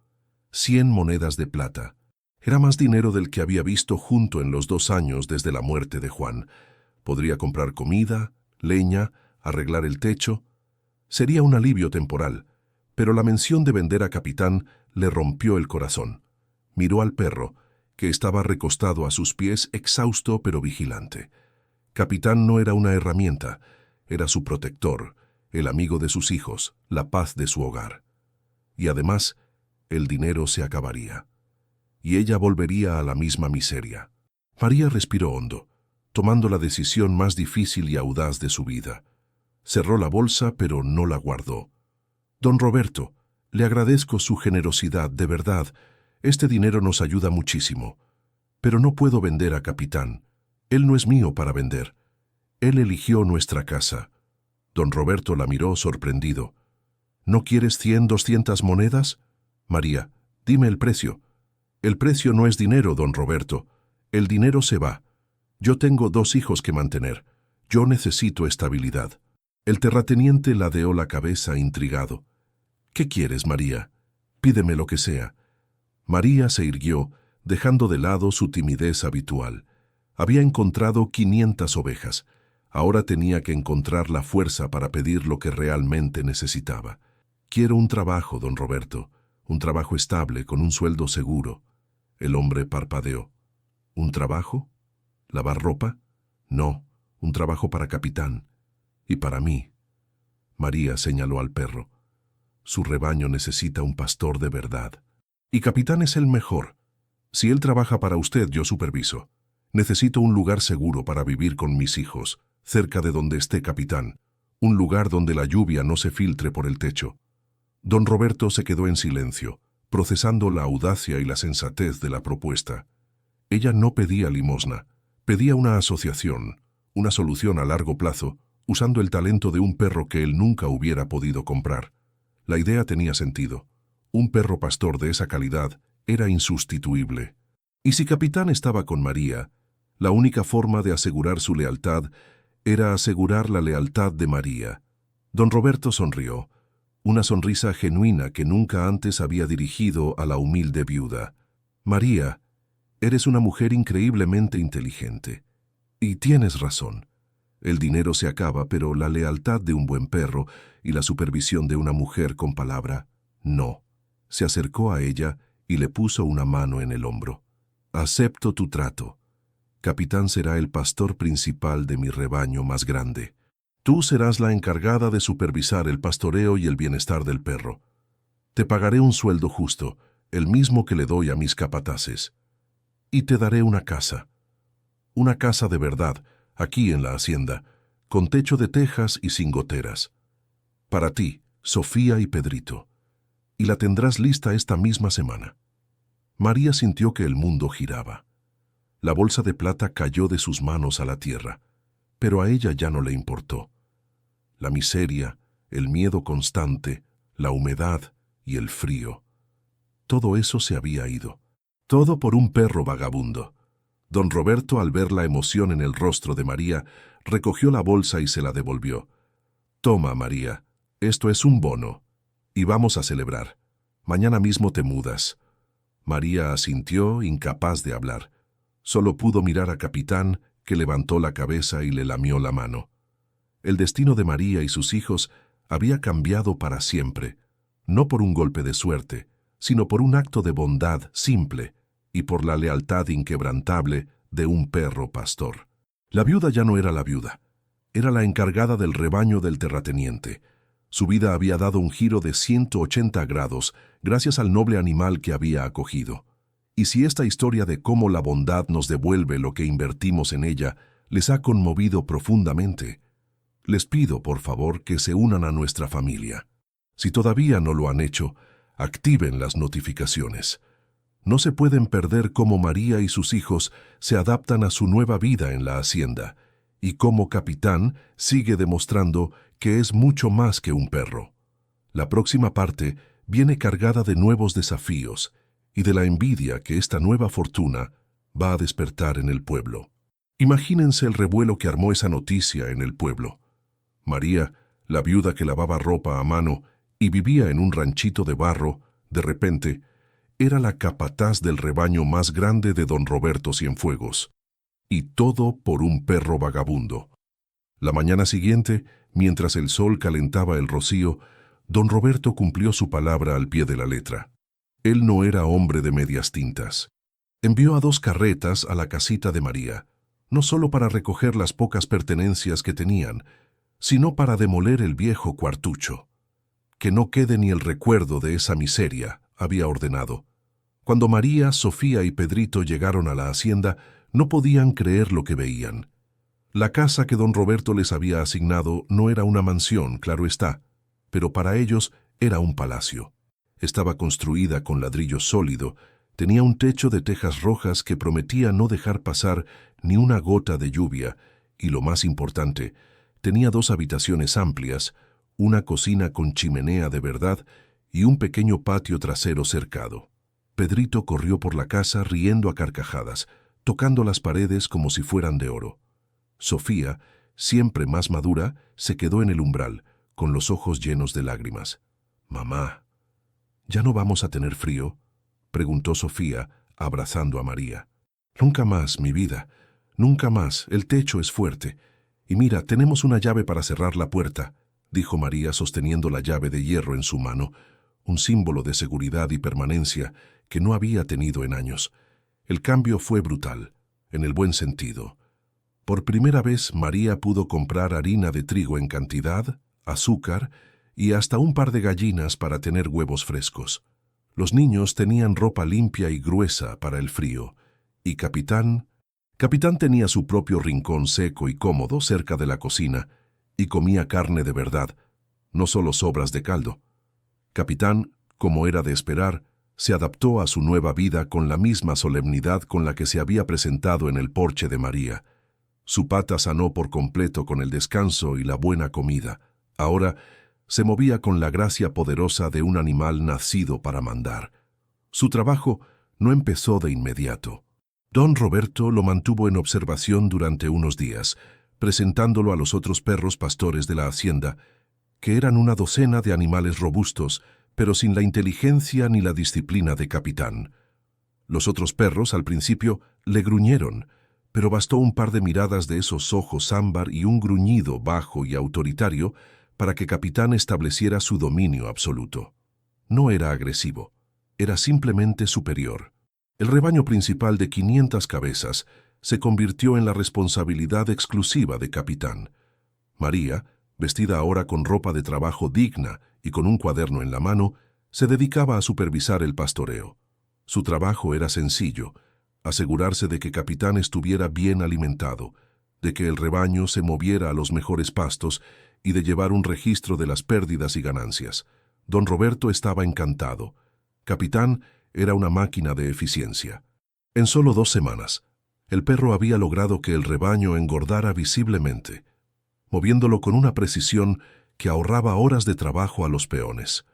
100 monedas de plata. Era más dinero del que había visto junto en los 2 años desde la muerte de Juan. Podría comprar comida, leña, arreglar el techo. Sería un alivio temporal, pero la mención de vender a Capitán le rompió el corazón. Miró al perro, que estaba recostado a sus pies, exhausto pero vigilante. Capitán no era una herramienta, era su protector, el amigo de sus hijos, la paz de su hogar. Y además, el dinero se acabaría. Y ella volvería a la misma miseria. María respiró hondo, tomando la decisión más difícil y audaz de su vida. Cerró la bolsa, pero no la guardó. Don Roberto, le agradezco su generosidad, de verdad. Este dinero nos ayuda muchísimo. Pero no puedo vender a Capitán. Él no es mío para vender. Él eligió nuestra casa. Don Roberto la miró sorprendido. ¿No quieres 100, 200 monedas? María, dime el precio. El precio no es dinero, don Roberto. El dinero se va. Yo tengo 2 hijos que mantener. Yo necesito estabilidad. El terrateniente ladeó la cabeza intrigado. ¿Qué quieres, María? Pídeme lo que sea. María se irguió, dejando de lado su timidez habitual. Había encontrado 500 ovejas. Ahora tenía que encontrar la fuerza para pedir lo que realmente necesitaba. Quiero un trabajo, don Roberto, un trabajo estable, con un sueldo seguro. El hombre parpadeó. ¿Un trabajo? ¿Lavar ropa? No, un trabajo para Capitán. Y para mí. María señaló al perro. Su rebaño necesita un pastor de verdad. Y Capitán es el mejor. Si él trabaja para usted, yo superviso. Necesito un lugar seguro para vivir con mis hijos, cerca de donde esté Capitán. Un lugar donde la lluvia no se filtre por el techo. Don Roberto se quedó en silencio, procesando la audacia y la sensatez de la propuesta. Ella no pedía limosna, pedía una asociación, una solución a largo plazo, usando el talento de un perro que él nunca hubiera podido comprar. La idea tenía sentido. Un perro pastor de esa calidad era insustituible. Y si Capitán estaba con María, la única forma de asegurar su lealtad era asegurar la lealtad de María. Don Roberto sonrió, una sonrisa genuina que nunca antes había dirigido a la humilde viuda. María, eres una mujer increíblemente inteligente. Y tienes razón. El dinero se acaba, pero la lealtad de un buen perro y la supervisión de una mujer con palabra, no. Se acercó a ella y le puso una mano en el hombro. Acepto tu trato. Capitán será el pastor principal de mi rebaño más grande. Tú serás la encargada de supervisar el pastoreo y el bienestar del perro. Te pagaré un sueldo justo, el mismo que le doy a mis capataces. Y te daré una casa. Una casa de verdad, aquí en la hacienda, con techo de tejas y sin goteras. Para ti, Sofía y Pedrito. Y la tendrás lista esta misma semana. María sintió que el mundo giraba. La bolsa de plata cayó de sus manos a la tierra, pero a ella ya no le importó. La miseria, el miedo constante, la humedad y el frío. Todo eso se había ido. Todo por un perro vagabundo. Don Roberto, al ver la emoción en el rostro de María, recogió la bolsa y se la devolvió. Toma, María, esto es un bono. Y vamos a celebrar. Mañana mismo te mudas. María asintió, incapaz de hablar. Solo pudo mirar a Capitán, que levantó la cabeza y le lamió la mano. El destino de María y sus hijos había cambiado para siempre, no por un golpe de suerte, sino por un acto de bondad simple y por la lealtad inquebrantable de un perro pastor. La viuda ya no era la viuda, era la encargada del rebaño del terrateniente. Su vida había dado un giro de 180 grados gracias al noble animal que había acogido. Y si esta historia de cómo la bondad nos devuelve lo que invertimos en ella les ha conmovido profundamente, les pido, por favor, que se unan a nuestra familia. Si todavía no lo han hecho, activen las notificaciones. No se pueden perder cómo María y sus hijos se adaptan a su nueva vida en la hacienda, y cómo Capitán sigue demostrando que es mucho más que un perro. La próxima parte viene cargada de nuevos desafíos y de la envidia que esta nueva fortuna va a despertar en el pueblo. Imagínense el revuelo que armó esa noticia en el pueblo. María, la viuda que lavaba ropa a mano y vivía en un ranchito de barro, de repente, era la capataz del rebaño más grande de don Roberto Cienfuegos. Y todo por un perro vagabundo. La mañana siguiente, mientras el sol calentaba el rocío, don Roberto cumplió su palabra al pie de la letra. Él no era hombre de medias tintas. Envió a 2 carretas a la casita de María, no solo para recoger las pocas pertenencias que tenían, sino para demoler el viejo cuartucho. que no quede ni el recuerdo de esa miseria, había ordenado. Cuando María, Sofía y Pedrito llegaron a la hacienda, no podían creer lo que veían. La casa que don Roberto les había asignado no era una mansión, claro está, pero para ellos era un palacio. Estaba construida con ladrillo sólido, tenía un techo de tejas rojas que prometía no dejar pasar ni una gota de lluvia, y lo más importante, tenía 2 habitaciones amplias, una cocina con chimenea de verdad y un pequeño patio trasero cercado. Pedrito corrió por la casa riendo a carcajadas, tocando las paredes como si fueran de oro. Sofía, siempre más madura, se quedó en el umbral, con los ojos llenos de lágrimas. «Mamá, ¿ya no vamos a tener frío?», preguntó Sofía, abrazando a María. «Nunca más, mi vida, nunca más, el techo es fuerte. Y mira, tenemos una llave para cerrar la puerta», dijo María sosteniendo la llave de hierro en su mano, un símbolo de seguridad y permanencia que no había tenido en años. El cambio fue brutal, en el buen sentido. Por primera vez María pudo comprar harina de trigo en cantidad, azúcar y hasta un par de gallinas para tener huevos frescos. Los niños tenían ropa limpia y gruesa para el frío, y Capitán tenía su propio rincón seco y cómodo cerca de la cocina, y comía carne de verdad, no solo sobras de caldo. Capitán, como era de esperar, se adaptó a su nueva vida con la misma solemnidad con la que se había presentado en el porche de María. Su pata sanó por completo con el descanso y la buena comida. Ahora se movía con la gracia poderosa de un animal nacido para mandar. Su trabajo no empezó de inmediato. Don Roberto lo mantuvo en observación durante unos días, presentándolo a los otros perros pastores de la hacienda, que eran una docena de animales robustos, pero sin la inteligencia ni la disciplina de Capitán. Los otros perros, al principio, le gruñeron, pero bastó un par de miradas de esos ojos ámbar y un gruñido bajo y autoritario para que Capitán estableciera su dominio absoluto. No era agresivo, era simplemente superior. El rebaño principal de 500 cabezas se convirtió en la responsabilidad exclusiva de Capitán. María, vestida ahora con ropa de trabajo digna y con un cuaderno en la mano, se dedicaba a supervisar el pastoreo. Su trabajo era sencillo: asegurarse de que Capitán estuviera bien alimentado, de que el rebaño se moviera a los mejores pastos y de llevar un registro de las pérdidas y ganancias. Don Roberto estaba encantado. Capitán era una máquina de eficiencia. En solo 2 semanas, el perro había logrado que el rebaño engordara visiblemente, moviéndolo con una precisión que ahorraba horas de trabajo a los peones.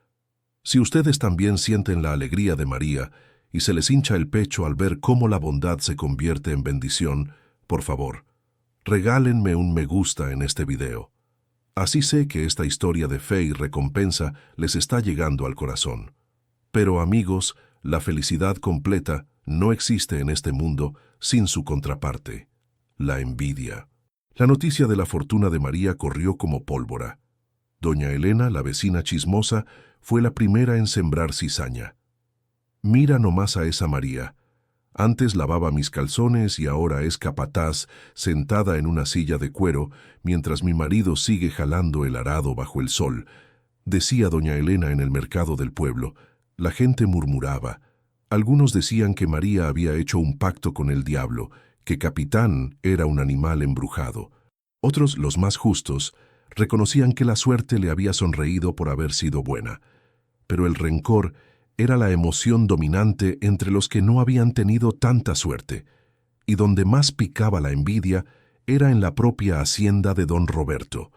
Si ustedes también sienten la alegría de María y se les hincha el pecho al ver cómo la bondad se convierte en bendición, por favor, regálenme un me gusta en este video. Así sé que esta historia de fe y recompensa les está llegando al corazón. Pero, amigos, la felicidad completa no existe en este mundo sin su contraparte, la envidia. La noticia de la fortuna de María corrió como pólvora. Doña Elena, la vecina chismosa, fue la primera en sembrar cizaña. «Mira nomás a esa María. Antes lavaba mis calzones y ahora es capataz, sentada en una silla de cuero, mientras mi marido sigue jalando el arado bajo el sol», decía doña Elena en el mercado del pueblo. La gente murmuraba. Algunos decían que María había hecho un pacto con el diablo, que Capitán era un animal embrujado. Otros, los más justos, reconocían que la suerte le había sonreído por haber sido buena. Pero el rencor era la emoción dominante entre los que no habían tenido tanta suerte, y donde más picaba la envidia era en la propia hacienda de don Roberto.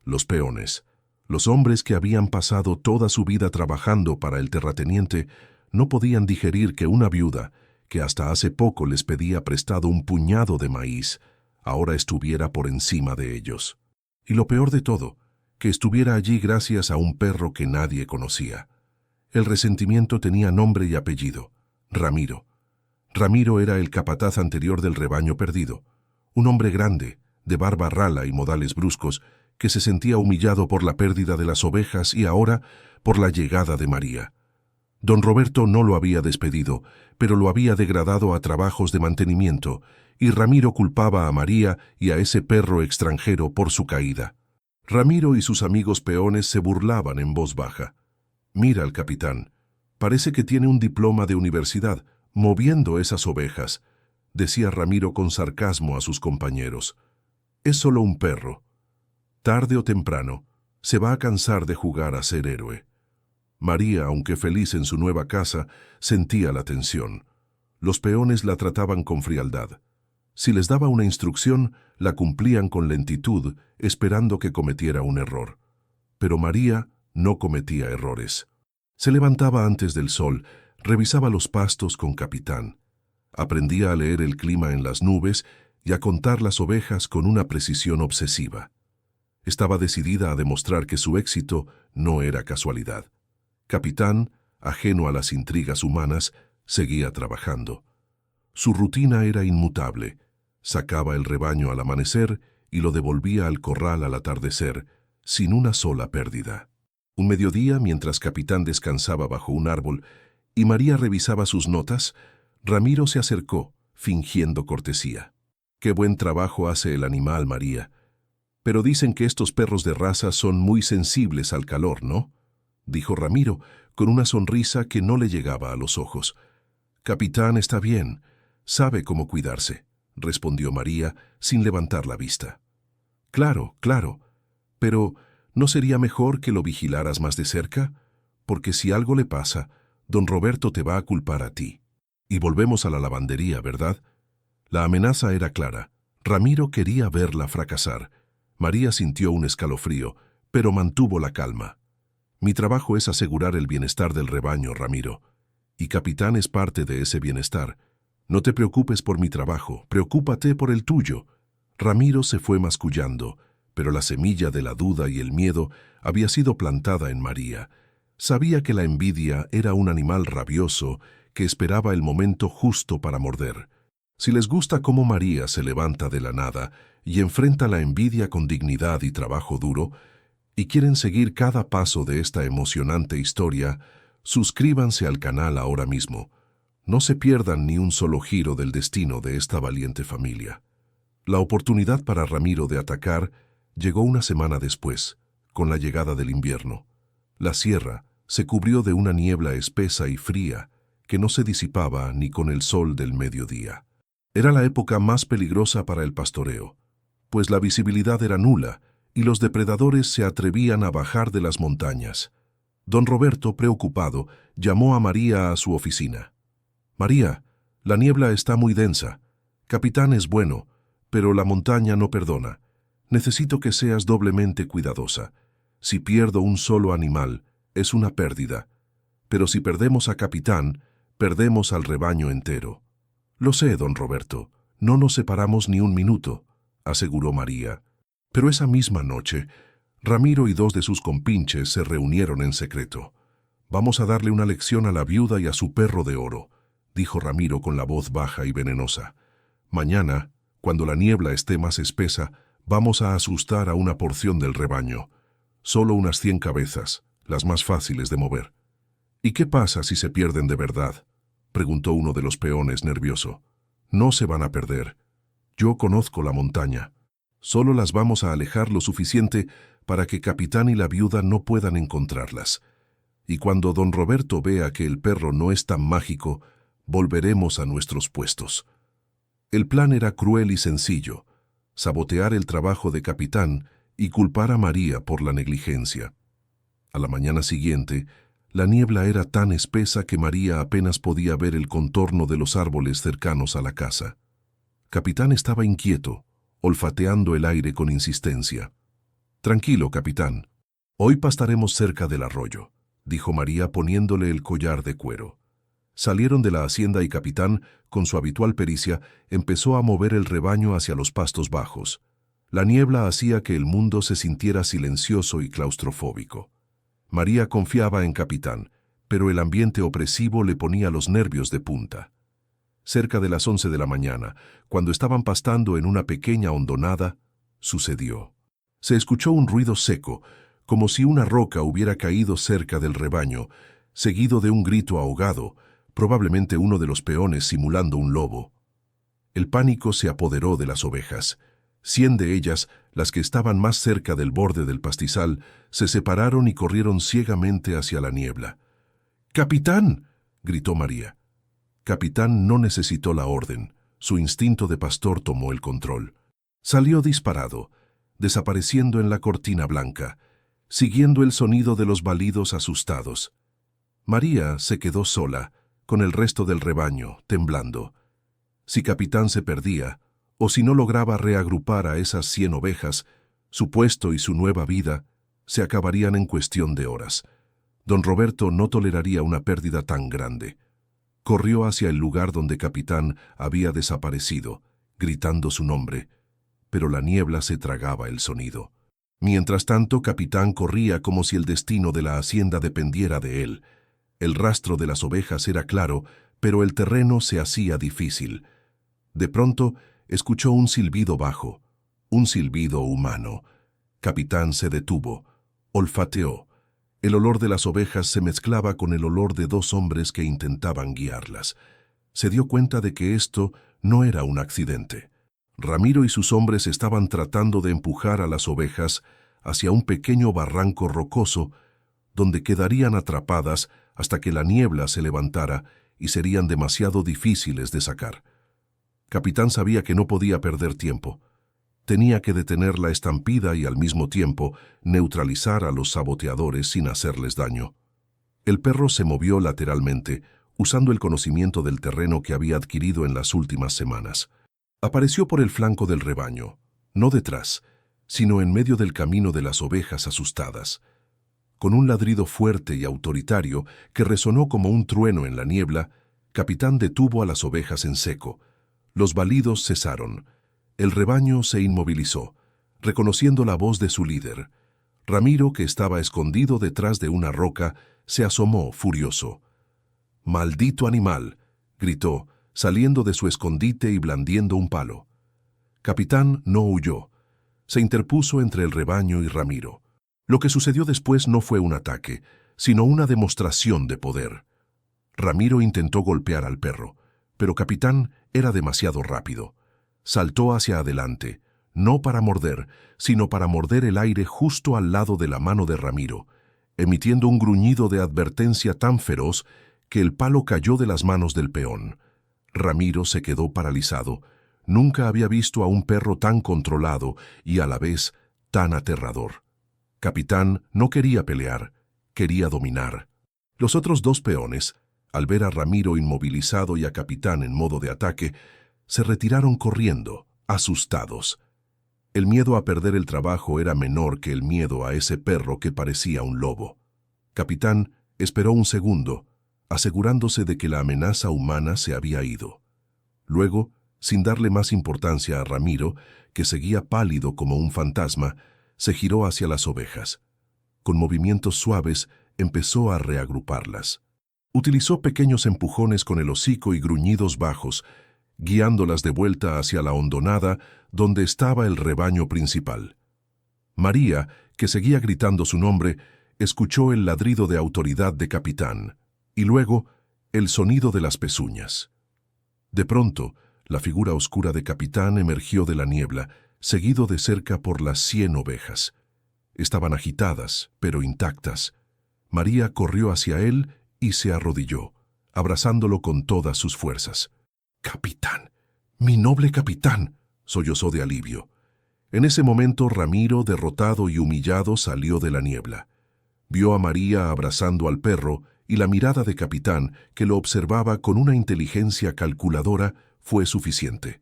Los peones, los hombres que habían pasado toda su vida trabajando para el terrateniente, no podían digerir que una viuda, que hasta hace poco les pedía prestado un puñado de maíz, ahora estuviera por encima de ellos. Y lo peor de todo, que estuviera allí gracias a un perro que nadie conocía. El resentimiento tenía nombre y apellido: Ramiro. Ramiro era el capataz anterior del rebaño perdido, un hombre grande, de barba rala y modales bruscos, que se sentía humillado por la pérdida de las ovejas y ahora por la llegada de María. Don Roberto no lo había despedido, pero lo había degradado a trabajos de mantenimiento, y Ramiro culpaba a María y a ese perro extranjero por su caída. Ramiro y sus amigos peones se burlaban en voz baja. «Mira al capitán. Parece que tiene un diploma de universidad, moviendo esas ovejas», decía Ramiro con sarcasmo a sus compañeros. «Es solo un perro. Tarde o temprano, se va a cansar de jugar a ser héroe». María, aunque feliz en su nueva casa, sentía la tensión. Los peones la trataban con frialdad. Si les daba una instrucción, la cumplían con lentitud, esperando que cometiera un error. Pero María no cometía errores. Se levantaba antes del sol, revisaba los pastos con Capitán. Aprendía a leer el clima en las nubes y a contar las ovejas con una precisión obsesiva. Estaba decidida a demostrar que su éxito no era casualidad. Capitán, ajeno a las intrigas humanas, seguía trabajando. Su rutina era inmutable. Sacaba el rebaño al amanecer y lo devolvía al corral al atardecer, sin una sola pérdida. Un mediodía, mientras Capitán descansaba bajo un árbol y María revisaba sus notas, Ramiro se acercó, fingiendo cortesía. «Qué buen trabajo hace el animal, María. Pero dicen que estos perros de raza son muy sensibles al calor, ¿no?», dijo Ramiro, con una sonrisa que no le llegaba a los ojos. «Capitán está bien, sabe cómo cuidarse», respondió María, sin levantar la vista. «Claro, claro, pero ¿no sería mejor que lo vigilaras más de cerca? Porque si algo le pasa, don Roberto te va a culpar a ti. Y volvemos a la lavandería, ¿verdad?». La amenaza era clara. Ramiro quería verla fracasar. María sintió un escalofrío, pero mantuvo la calma. «Mi trabajo es asegurar el bienestar del rebaño, Ramiro. Y Capitán es parte de ese bienestar. No te preocupes por mi trabajo, preocúpate por el tuyo». Ramiro se fue mascullando, pero la semilla de la duda y el miedo había sido plantada en María. Sabía que la envidia era un animal rabioso que esperaba el momento justo para morder. Si les gusta cómo María se levanta de la nada y enfrenta la envidia con dignidad y trabajo duro, y quieren seguir cada paso de esta emocionante historia, suscríbanse al canal ahora mismo. No se pierdan ni un solo giro del destino de esta valiente familia. La oportunidad para Ramiro de atacar llegó una semana después, con la llegada del invierno. La sierra se cubrió de una niebla espesa y fría que no se disipaba ni con el sol del mediodía. Era la época más peligrosa para el pastoreo, pues la visibilidad era nula y los depredadores se atrevían a bajar de las montañas. Don Roberto, preocupado, llamó a María a su oficina. «María, la niebla está muy densa. Capitán es bueno, pero la montaña no perdona. Necesito que seas doblemente cuidadosa. Si pierdo un solo animal, es una pérdida. Pero si perdemos a Capitán, perdemos al rebaño entero». «Lo sé, don Roberto. No nos separamos ni un minuto», aseguró María. Pero esa misma noche, Ramiro y dos de sus compinches se reunieron en secreto. «Vamos a darle una lección a la viuda y a su perro de oro», dijo Ramiro con la voz baja y venenosa. «Mañana, cuando la niebla esté más espesa, vamos a asustar a una porción del rebaño. Solo unas 100 cabezas, las más fáciles de mover». «¿Y qué pasa si se pierden de verdad?», preguntó uno de los peones nervioso. «No se van a perder. Yo conozco la montaña. Solo las vamos a alejar lo suficiente para que Capitán y la viuda no puedan encontrarlas. Y cuando don Roberto vea que el perro no es tan mágico, volveremos a nuestros puestos». El plan era cruel y sencillo: sabotear el trabajo de Capitán y culpar a María por la negligencia. A la mañana siguiente, la niebla era tan espesa que María apenas podía ver el contorno de los árboles cercanos a la casa. Capitán estaba inquieto, olfateando el aire con insistencia. «Tranquilo, Capitán. Hoy pastaremos cerca del arroyo», dijo María poniéndole el collar de cuero. Salieron de la hacienda y Capitán, con su habitual pericia, empezó a mover el rebaño hacia los pastos bajos. La niebla hacía que el mundo se sintiera silencioso y claustrofóbico. María confiaba en Capitán, pero el ambiente opresivo le ponía los nervios de punta. Cerca de las 11 de la mañana, cuando estaban pastando en una pequeña hondonada, sucedió. Se escuchó un ruido seco, como si una roca hubiera caído cerca del rebaño, seguido de un grito ahogado, probablemente uno de los peones simulando un lobo. El pánico se apoderó de las ovejas. 100 de ellas Las que estaban más cerca del borde del pastizal se separaron y corrieron ciegamente hacia la niebla. ¡Capitán!, gritó María. Capitán no necesitó la orden. Su instinto de pastor tomó el control. Salió disparado, desapareciendo en la cortina blanca, siguiendo el sonido de los balidos asustados. María se quedó sola, con el resto del rebaño, temblando. Si Capitán se perdía, o si no lograba reagrupar a esas 100 ovejas, su puesto y su nueva vida se acabarían en cuestión de horas. Don Roberto no toleraría una pérdida tan grande. Corrió hacia el lugar donde Capitán había desaparecido, gritando su nombre, pero la niebla se tragaba el sonido. Mientras tanto, Capitán corría como si el destino de la hacienda dependiera de él. El rastro de las ovejas era claro, pero el terreno se hacía difícil. De pronto, escuchó un silbido bajo, un silbido humano. Capitán se detuvo, olfateó. El olor de las ovejas se mezclaba con el olor de 2 hombres que intentaban guiarlas. Se dio cuenta de que esto no era un accidente. Ramiro y sus hombres estaban tratando de empujar a las ovejas hacia un pequeño barranco rocoso donde quedarían atrapadas hasta que la niebla se levantara y serían demasiado difíciles de sacar. Capitán sabía que no podía perder tiempo. Tenía que detener la estampida y al mismo tiempo neutralizar a los saboteadores sin hacerles daño. El perro se movió lateralmente, usando el conocimiento del terreno que había adquirido en las últimas semanas. Apareció por el flanco del rebaño, no detrás, sino en medio del camino de las ovejas asustadas. Con un ladrido fuerte y autoritario que resonó como un trueno en la niebla, Capitán detuvo a las ovejas en seco. Los balidos cesaron. El rebaño se inmovilizó, reconociendo la voz de su líder. Ramiro, que estaba escondido detrás de una roca, se asomó furioso. «¡Maldito animal!», gritó, saliendo de su escondite y blandiendo un palo. Capitán no huyó. Se interpuso entre el rebaño y Ramiro. Lo que sucedió después no fue un ataque, sino una demostración de poder. Ramiro intentó golpear al perro, pero Capitán era demasiado rápido. Saltó hacia adelante, no para morder, sino para morder el aire justo al lado de la mano de Ramiro, emitiendo un gruñido de advertencia tan feroz que el palo cayó de las manos del peón. Ramiro se quedó paralizado. Nunca había visto a un perro tan controlado y a la vez tan aterrador. Capitán no quería pelear, quería dominar. Los otros 2 peones, al ver a Ramiro inmovilizado y a Capitán en modo de ataque, se retiraron corriendo, asustados. El miedo a perder el trabajo era menor que el miedo a ese perro que parecía un lobo. Capitán esperó un segundo, asegurándose de que la amenaza humana se había ido. Luego, sin darle más importancia a Ramiro, que seguía pálido como un fantasma, se giró hacia las ovejas. Con movimientos suaves, empezó a reagruparlas. Utilizó pequeños empujones con el hocico y gruñidos bajos, guiándolas de vuelta hacia la hondonada donde estaba el rebaño principal. María, que seguía gritando su nombre, escuchó el ladrido de autoridad de Capitán, y luego el sonido de las pezuñas. De pronto, la figura oscura de Capitán emergió de la niebla, seguido de cerca por las 100 ovejas. Estaban agitadas, pero intactas. María corrió hacia él y se arrodilló, abrazándolo con todas sus fuerzas. «¡Capitán! ¡Mi noble capitán!», sollozó de alivio. En ese momento Ramiro, derrotado y humillado, salió de la niebla. Vio a María abrazando al perro y la mirada de Capitán, que lo observaba con una inteligencia calculadora, fue suficiente.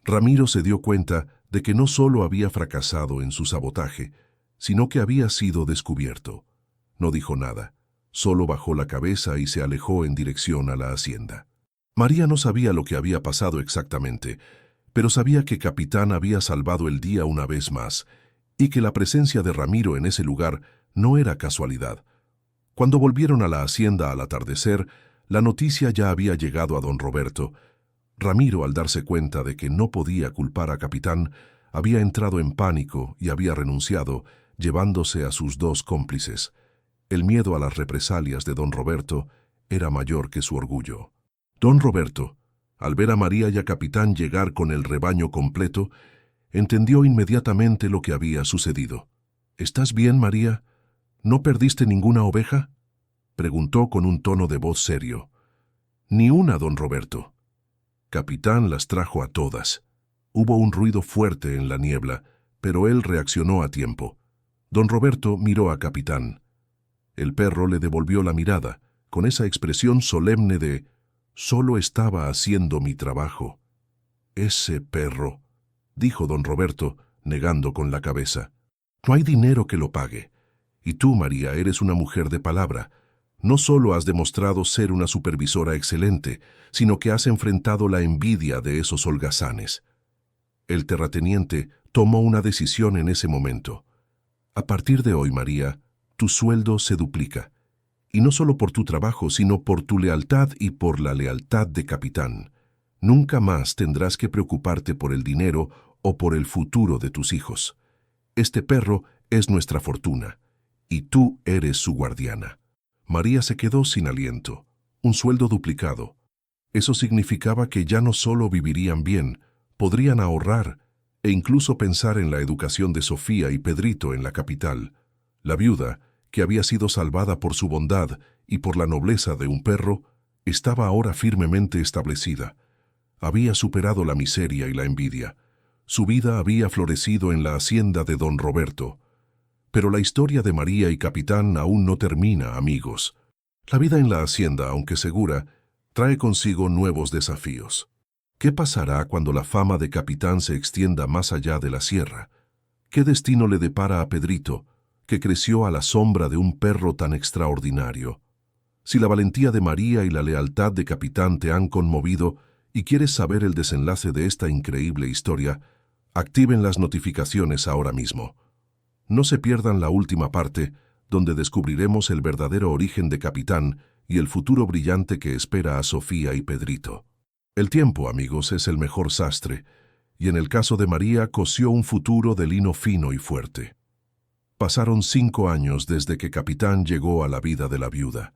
Ramiro se dio cuenta de que no solo había fracasado en su sabotaje, sino que había sido descubierto. No dijo nada, solo bajó la cabeza y se alejó en dirección a la hacienda. María no sabía lo que había pasado exactamente, pero sabía que Capitán había salvado el día una vez más, y que la presencia de Ramiro en ese lugar no era casualidad. Cuando volvieron a la hacienda al atardecer, la noticia ya había llegado a don Roberto. Ramiro, al darse cuenta de que no podía culpar a Capitán, había entrado en pánico y había renunciado, llevándose a sus 2 cómplices. El miedo a las represalias de don Roberto era mayor que su orgullo. Don Roberto, al ver a María y a Capitán llegar con el rebaño completo, entendió inmediatamente lo que había sucedido. —¿Estás bien, María? ¿No perdiste ninguna oveja? —preguntó con un tono de voz serio. —Ni una, don Roberto. Capitán las trajo a todas. Hubo un ruido fuerte en la niebla, pero él reaccionó a tiempo. Don Roberto miró a Capitán. El perro le devolvió la mirada, con esa expresión solemne de «Solo estaba haciendo mi trabajo». «Ese perro», dijo don Roberto, negando con la cabeza. «No hay dinero que lo pague. Y tú, María, eres una mujer de palabra. No solo has demostrado ser una supervisora excelente, sino que has enfrentado la envidia de esos holgazanes». El terrateniente tomó una decisión en ese momento. «A partir de hoy, María, tu sueldo se duplica. Y no solo por tu trabajo, sino por tu lealtad y por la lealtad de Capitán. Nunca más tendrás que preocuparte por el dinero o por el futuro de tus hijos. Este perro es nuestra fortuna, y tú eres su guardiana». María se quedó sin aliento. Un sueldo duplicado. Eso significaba que ya no solo vivirían bien, podrían ahorrar e incluso pensar en la educación de Sofía y Pedrito en la capital. La viuda, que había sido salvada por su bondad y por la nobleza de un perro, estaba ahora firmemente establecida. Había superado la miseria y la envidia. Su vida había florecido en la hacienda de don Roberto. Pero la historia de María y Capitán aún no termina, amigos. La vida en la hacienda, aunque segura, trae consigo nuevos desafíos. ¿Qué pasará cuando la fama de Capitán se extienda más allá de la sierra? ¿Qué destino le depara a Pedrito, que creció a la sombra de un perro tan extraordinario? Si la valentía de María y la lealtad de Capitán te han conmovido y quieres saber el desenlace de esta increíble historia, activen las notificaciones ahora mismo. No se pierdan la última parte, donde descubriremos el verdadero origen de Capitán y el futuro brillante que espera a Sofía y Pedrito. El tiempo, amigos, es el mejor sastre, y en el caso de María cosió un futuro de lino fino y fuerte. Pasaron 5 años desde que Capitán llegó a la vida de la viuda.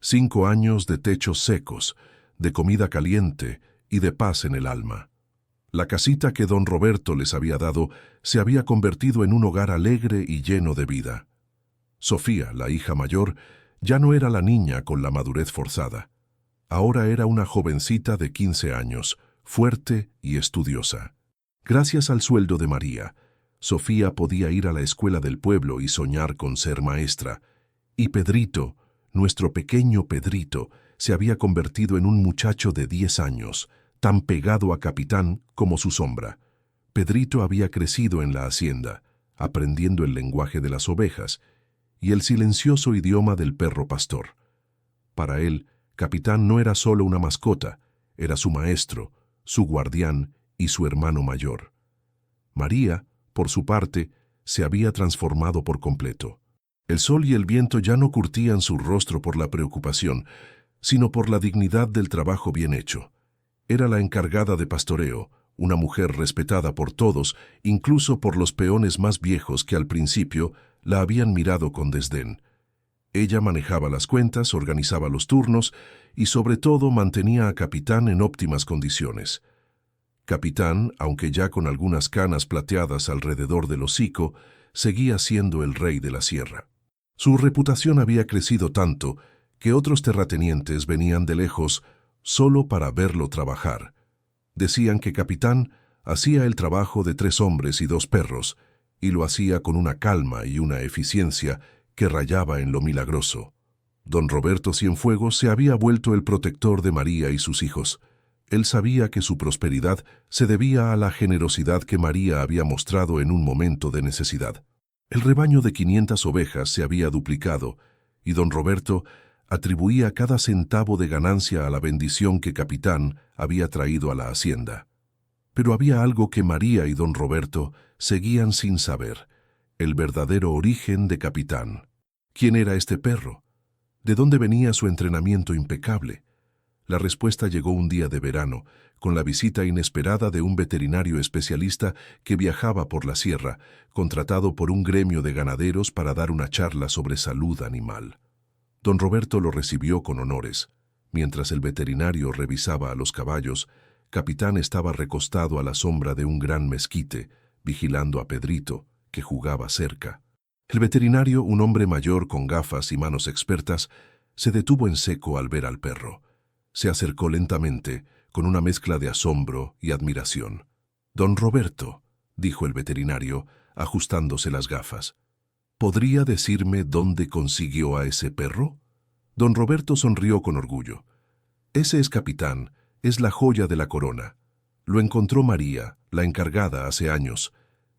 5 años de techos secos, de comida caliente y de paz en el alma. La casita que don Roberto les había dado se había convertido en un hogar alegre y lleno de vida. Sofía, la hija mayor, ya no era la niña con la madurez forzada. Ahora era una jovencita de 15 años, fuerte y estudiosa. Gracias al sueldo de María, Sofía podía ir a la escuela del pueblo y soñar con ser maestra. Y Pedrito, nuestro pequeño Pedrito, se había convertido en un muchacho de 10 años, tan pegado a Capitán como su sombra. Pedrito había crecido en la hacienda, aprendiendo el lenguaje de las ovejas y el silencioso idioma del perro pastor. Para él, Capitán no era solo una mascota, era su maestro, su guardián y su hermano mayor. María, por su parte, se había transformado por completo. El sol y el viento ya no curtían su rostro por la preocupación, sino por la dignidad del trabajo bien hecho. Era la encargada de pastoreo, una mujer respetada por todos, incluso por los peones más viejos que al principio la habían mirado con desdén. Ella manejaba las cuentas, organizaba los turnos y sobre todo mantenía a Capitán en óptimas condiciones. Capitán, aunque ya con algunas canas plateadas alrededor del hocico, seguía siendo el rey de la sierra. Su reputación había crecido tanto que otros terratenientes venían de lejos solo para verlo trabajar. Decían que Capitán hacía el trabajo de 3 hombres y 2 perros, y lo hacía con una calma y una eficiencia que rayaba en lo milagroso. Don Roberto Cienfuegos se había vuelto el protector de María y sus hijos. Él sabía que su prosperidad se debía a la generosidad que María había mostrado en un momento de necesidad. El rebaño de 500 ovejas se había duplicado, y don Roberto atribuía cada centavo de ganancia a la bendición que Capitán había traído a la hacienda. Pero había algo que María y don Roberto seguían sin saber, el verdadero origen de Capitán. ¿Quién era este perro? ¿De dónde venía su entrenamiento impecable? La respuesta llegó un día de verano, con la visita inesperada de un veterinario especialista que viajaba por la sierra, contratado por un gremio de ganaderos para dar una charla sobre salud animal. Don Roberto lo recibió con honores. Mientras el veterinario revisaba a los caballos, Capitán estaba recostado a la sombra de un gran mezquite, vigilando a Pedrito, que jugaba cerca. El veterinario, un hombre mayor con gafas y manos expertas, se detuvo en seco al ver al perro. Se acercó lentamente, con una mezcla de asombro y admiración. «Don Roberto», dijo el veterinario, ajustándose las gafas, «¿podría decirme dónde consiguió a ese perro?» Don Roberto sonrió con orgullo. «Ese es Capitán, es la joya de la corona. Lo encontró María, la encargada, hace años.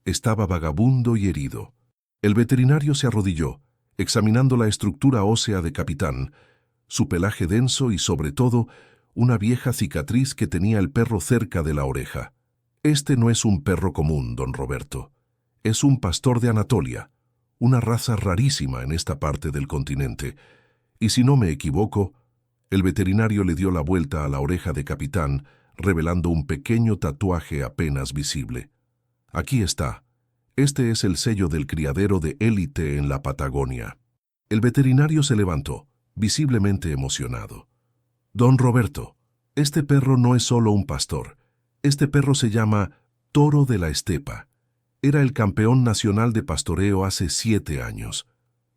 Estaba vagabundo y herido». El veterinario se arrodilló, examinando la estructura ósea de Capitán, su pelaje denso y, sobre todo, una vieja cicatriz que tenía el perro cerca de la oreja. «Este no es un perro común, don Roberto. Es un pastor de Anatolia, una raza rarísima en esta parte del continente. Y si no me equivoco...» El veterinario le dio la vuelta a la oreja de Capitán, revelando un pequeño tatuaje apenas visible. «Aquí está. Este es el sello del criadero de élite en la Patagonia». El veterinario se levantó, visiblemente emocionado. «Don Roberto, este perro no es solo un pastor. Este perro se llama Toro de la Estepa. Era el campeón nacional de pastoreo hace 7 años.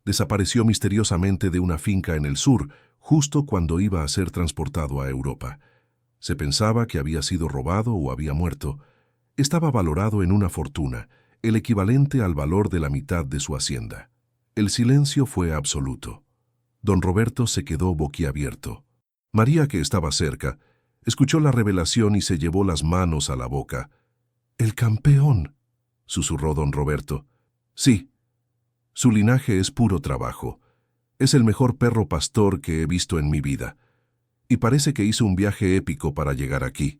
Desapareció misteriosamente de una finca en el sur, justo cuando iba a ser transportado a Europa. Se pensaba que había sido robado o había muerto. Estaba valorado en una fortuna, el equivalente al valor de la mitad de su hacienda». El silencio fue absoluto. Don Roberto se quedó boquiabierto. María, que estaba cerca, escuchó la revelación y se llevó las manos a la boca. «¡El campeón!», susurró don Roberto. «Sí, su linaje es puro trabajo. Es el mejor perro pastor que he visto en mi vida. Y parece que hizo un viaje épico para llegar aquí»,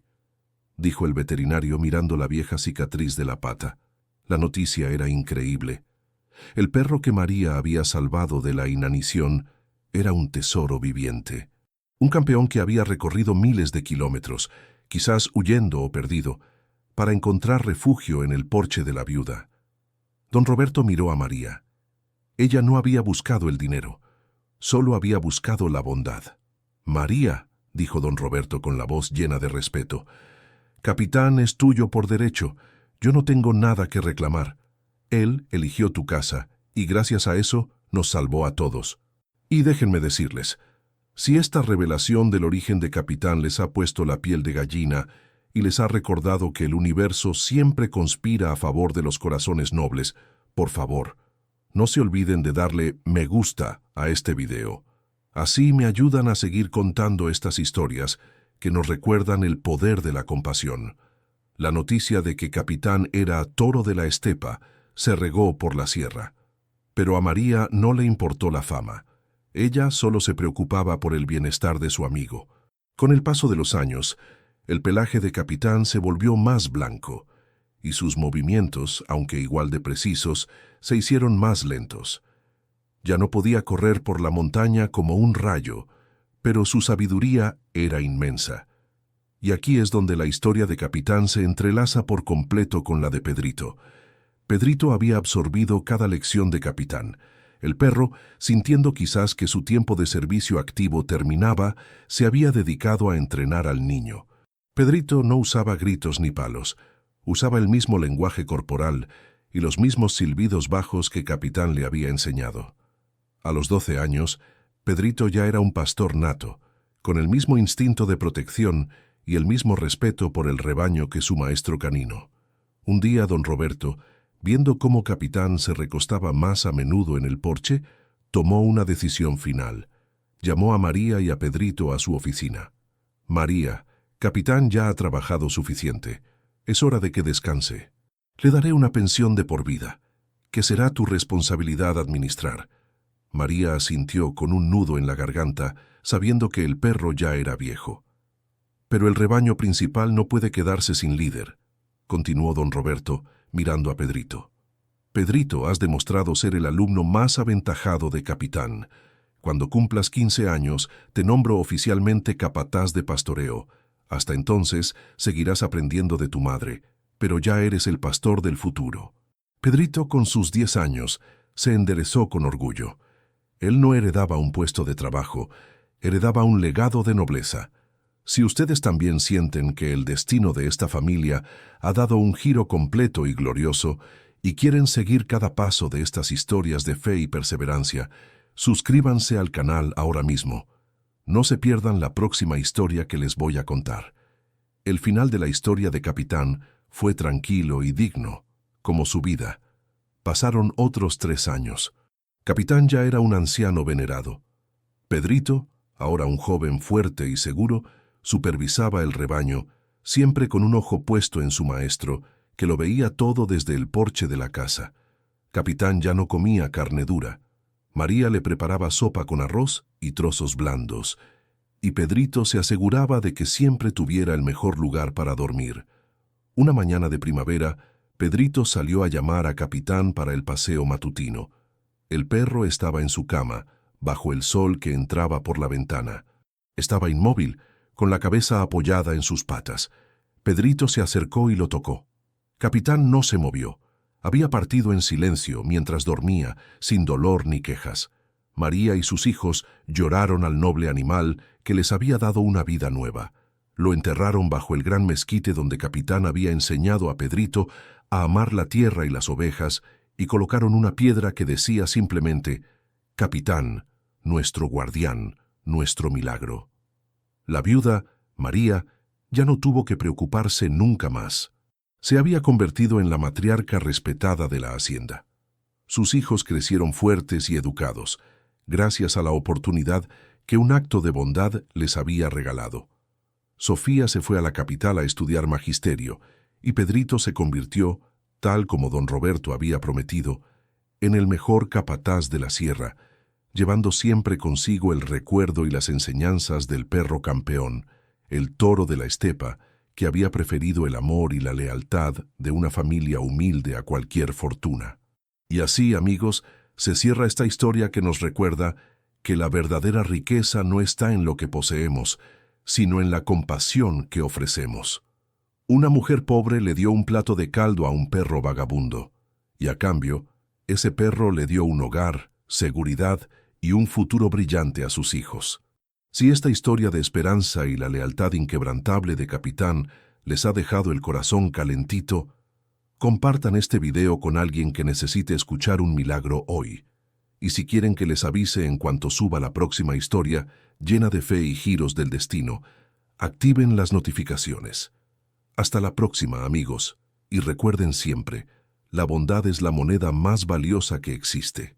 dijo el veterinario mirando la vieja cicatriz de la pata. La noticia era increíble. El perro que María había salvado de la inanición era un tesoro viviente. Un campeón que había recorrido miles de kilómetros, quizás huyendo o perdido, para encontrar refugio en el porche de la viuda. Don Roberto miró a María. Ella no había buscado el dinero, solo había buscado la bondad. «María», dijo don Roberto con la voz llena de respeto, «Capitán es tuyo por derecho. Yo no tengo nada que reclamar. Él eligió tu casa, y gracias a eso nos salvó a todos. Y déjenme decirles, si esta revelación del origen de Capitán les ha puesto la piel de gallina y les ha recordado que el universo siempre conspira a favor de los corazones nobles, por favor, no se olviden de darle me gusta a este video. Así me ayudan a seguir contando estas historias que nos recuerdan el poder de la compasión. La noticia de que Capitán era Toro de la Estepa se regó por la sierra. Pero a María no le importó la fama. Ella solo se preocupaba por el bienestar de su amigo. Con el paso de los años, el pelaje de Capitán se volvió más blanco, y sus movimientos, aunque igual de precisos, se hicieron más lentos. Ya no podía correr por la montaña como un rayo, pero su sabiduría era inmensa. Y aquí es donde la historia de Capitán se entrelaza por completo con la de Pedrito. Pedrito había absorbido cada lección de Capitán. El perro, sintiendo quizás que su tiempo de servicio activo terminaba, se había dedicado a entrenar al niño. Pedrito no usaba gritos ni palos. Usaba el mismo lenguaje corporal y los mismos silbidos bajos que Capitán le había enseñado. A los 12 años, Pedrito ya era un pastor nato, con el mismo instinto de protección y el mismo respeto por el rebaño que su maestro canino. Un día don Roberto, viendo cómo Capitán se recostaba más a menudo en el porche, tomó una decisión final. Llamó a María y a Pedrito a su oficina. «María, Capitán ya ha trabajado suficiente. Es hora de que descanse. Le daré una pensión de por vida, que será tu responsabilidad administrar». María asintió con un nudo en la garganta, sabiendo que el perro ya era viejo. «Pero el rebaño principal no puede quedarse sin líder», continuó don Roberto, mirando a Pedrito. «Pedrito, has demostrado ser el alumno más aventajado de Capitán. Cuando cumplas 15 años, te nombro oficialmente capataz de pastoreo. Hasta entonces, seguirás aprendiendo de tu madre, pero ya eres el pastor del futuro». Pedrito, con sus 10 años, se enderezó con orgullo. Él no heredaba un puesto de trabajo, heredaba un legado de nobleza. Si ustedes también sienten que el destino de esta familia ha dado un giro completo y glorioso y quieren seguir cada paso de estas historias de fe y perseverancia, suscríbanse al canal ahora mismo. No se pierdan la próxima historia que les voy a contar. El final de la historia de Capitán fue tranquilo y digno, como su vida. Pasaron otros 3 años. Capitán ya era un anciano venerado. Pedrito, ahora un joven fuerte y seguro, supervisaba el rebaño, siempre con un ojo puesto en su maestro, que lo veía todo desde el porche de la casa. Capitán ya no comía carne dura. María le preparaba sopa con arroz y trozos blandos, y Pedrito se aseguraba de que siempre tuviera el mejor lugar para dormir. Una mañana de primavera, Pedrito salió a llamar a Capitán para el paseo matutino. El perro estaba en su cama, bajo el sol que entraba por la ventana. Estaba inmóvil, con la cabeza apoyada en sus patas. Pedrito se acercó y lo tocó. Capitán no se movió. Había partido en silencio mientras dormía, sin dolor ni quejas. María y sus hijos lloraron al noble animal que les había dado una vida nueva. Lo enterraron bajo el gran mezquite donde Capitán había enseñado a Pedrito a amar la tierra y las ovejas, y colocaron una piedra que decía simplemente: Capitán, nuestro guardián, nuestro milagro. La viuda, María, ya no tuvo que preocuparse nunca más. Se había convertido en la matriarca respetada de la hacienda. Sus hijos crecieron fuertes y educados, gracias a la oportunidad que un acto de bondad les había regalado. Sofía se fue a la capital a estudiar magisterio, y Pedrito se convirtió, tal como don Roberto había prometido, en el mejor capataz de la sierra, llevando siempre consigo el recuerdo y las enseñanzas del perro campeón, el toro de la estepa, que había preferido el amor y la lealtad de una familia humilde a cualquier fortuna. Y así, amigos, se cierra esta historia que nos recuerda que la verdadera riqueza no está en lo que poseemos, sino en la compasión que ofrecemos. Una mujer pobre le dio un plato de caldo a un perro vagabundo, y a cambio, ese perro le dio un hogar, seguridad y un futuro brillante a sus hijos. Si esta historia de esperanza y la lealtad inquebrantable de Capitán les ha dejado el corazón calentito, compartan este video con alguien que necesite escuchar un milagro hoy. Y si quieren que les avise en cuanto suba la próxima historia, llena de fe y giros del destino, activen las notificaciones. Hasta la próxima, amigos, y recuerden siempre, la bondad es la moneda más valiosa que existe.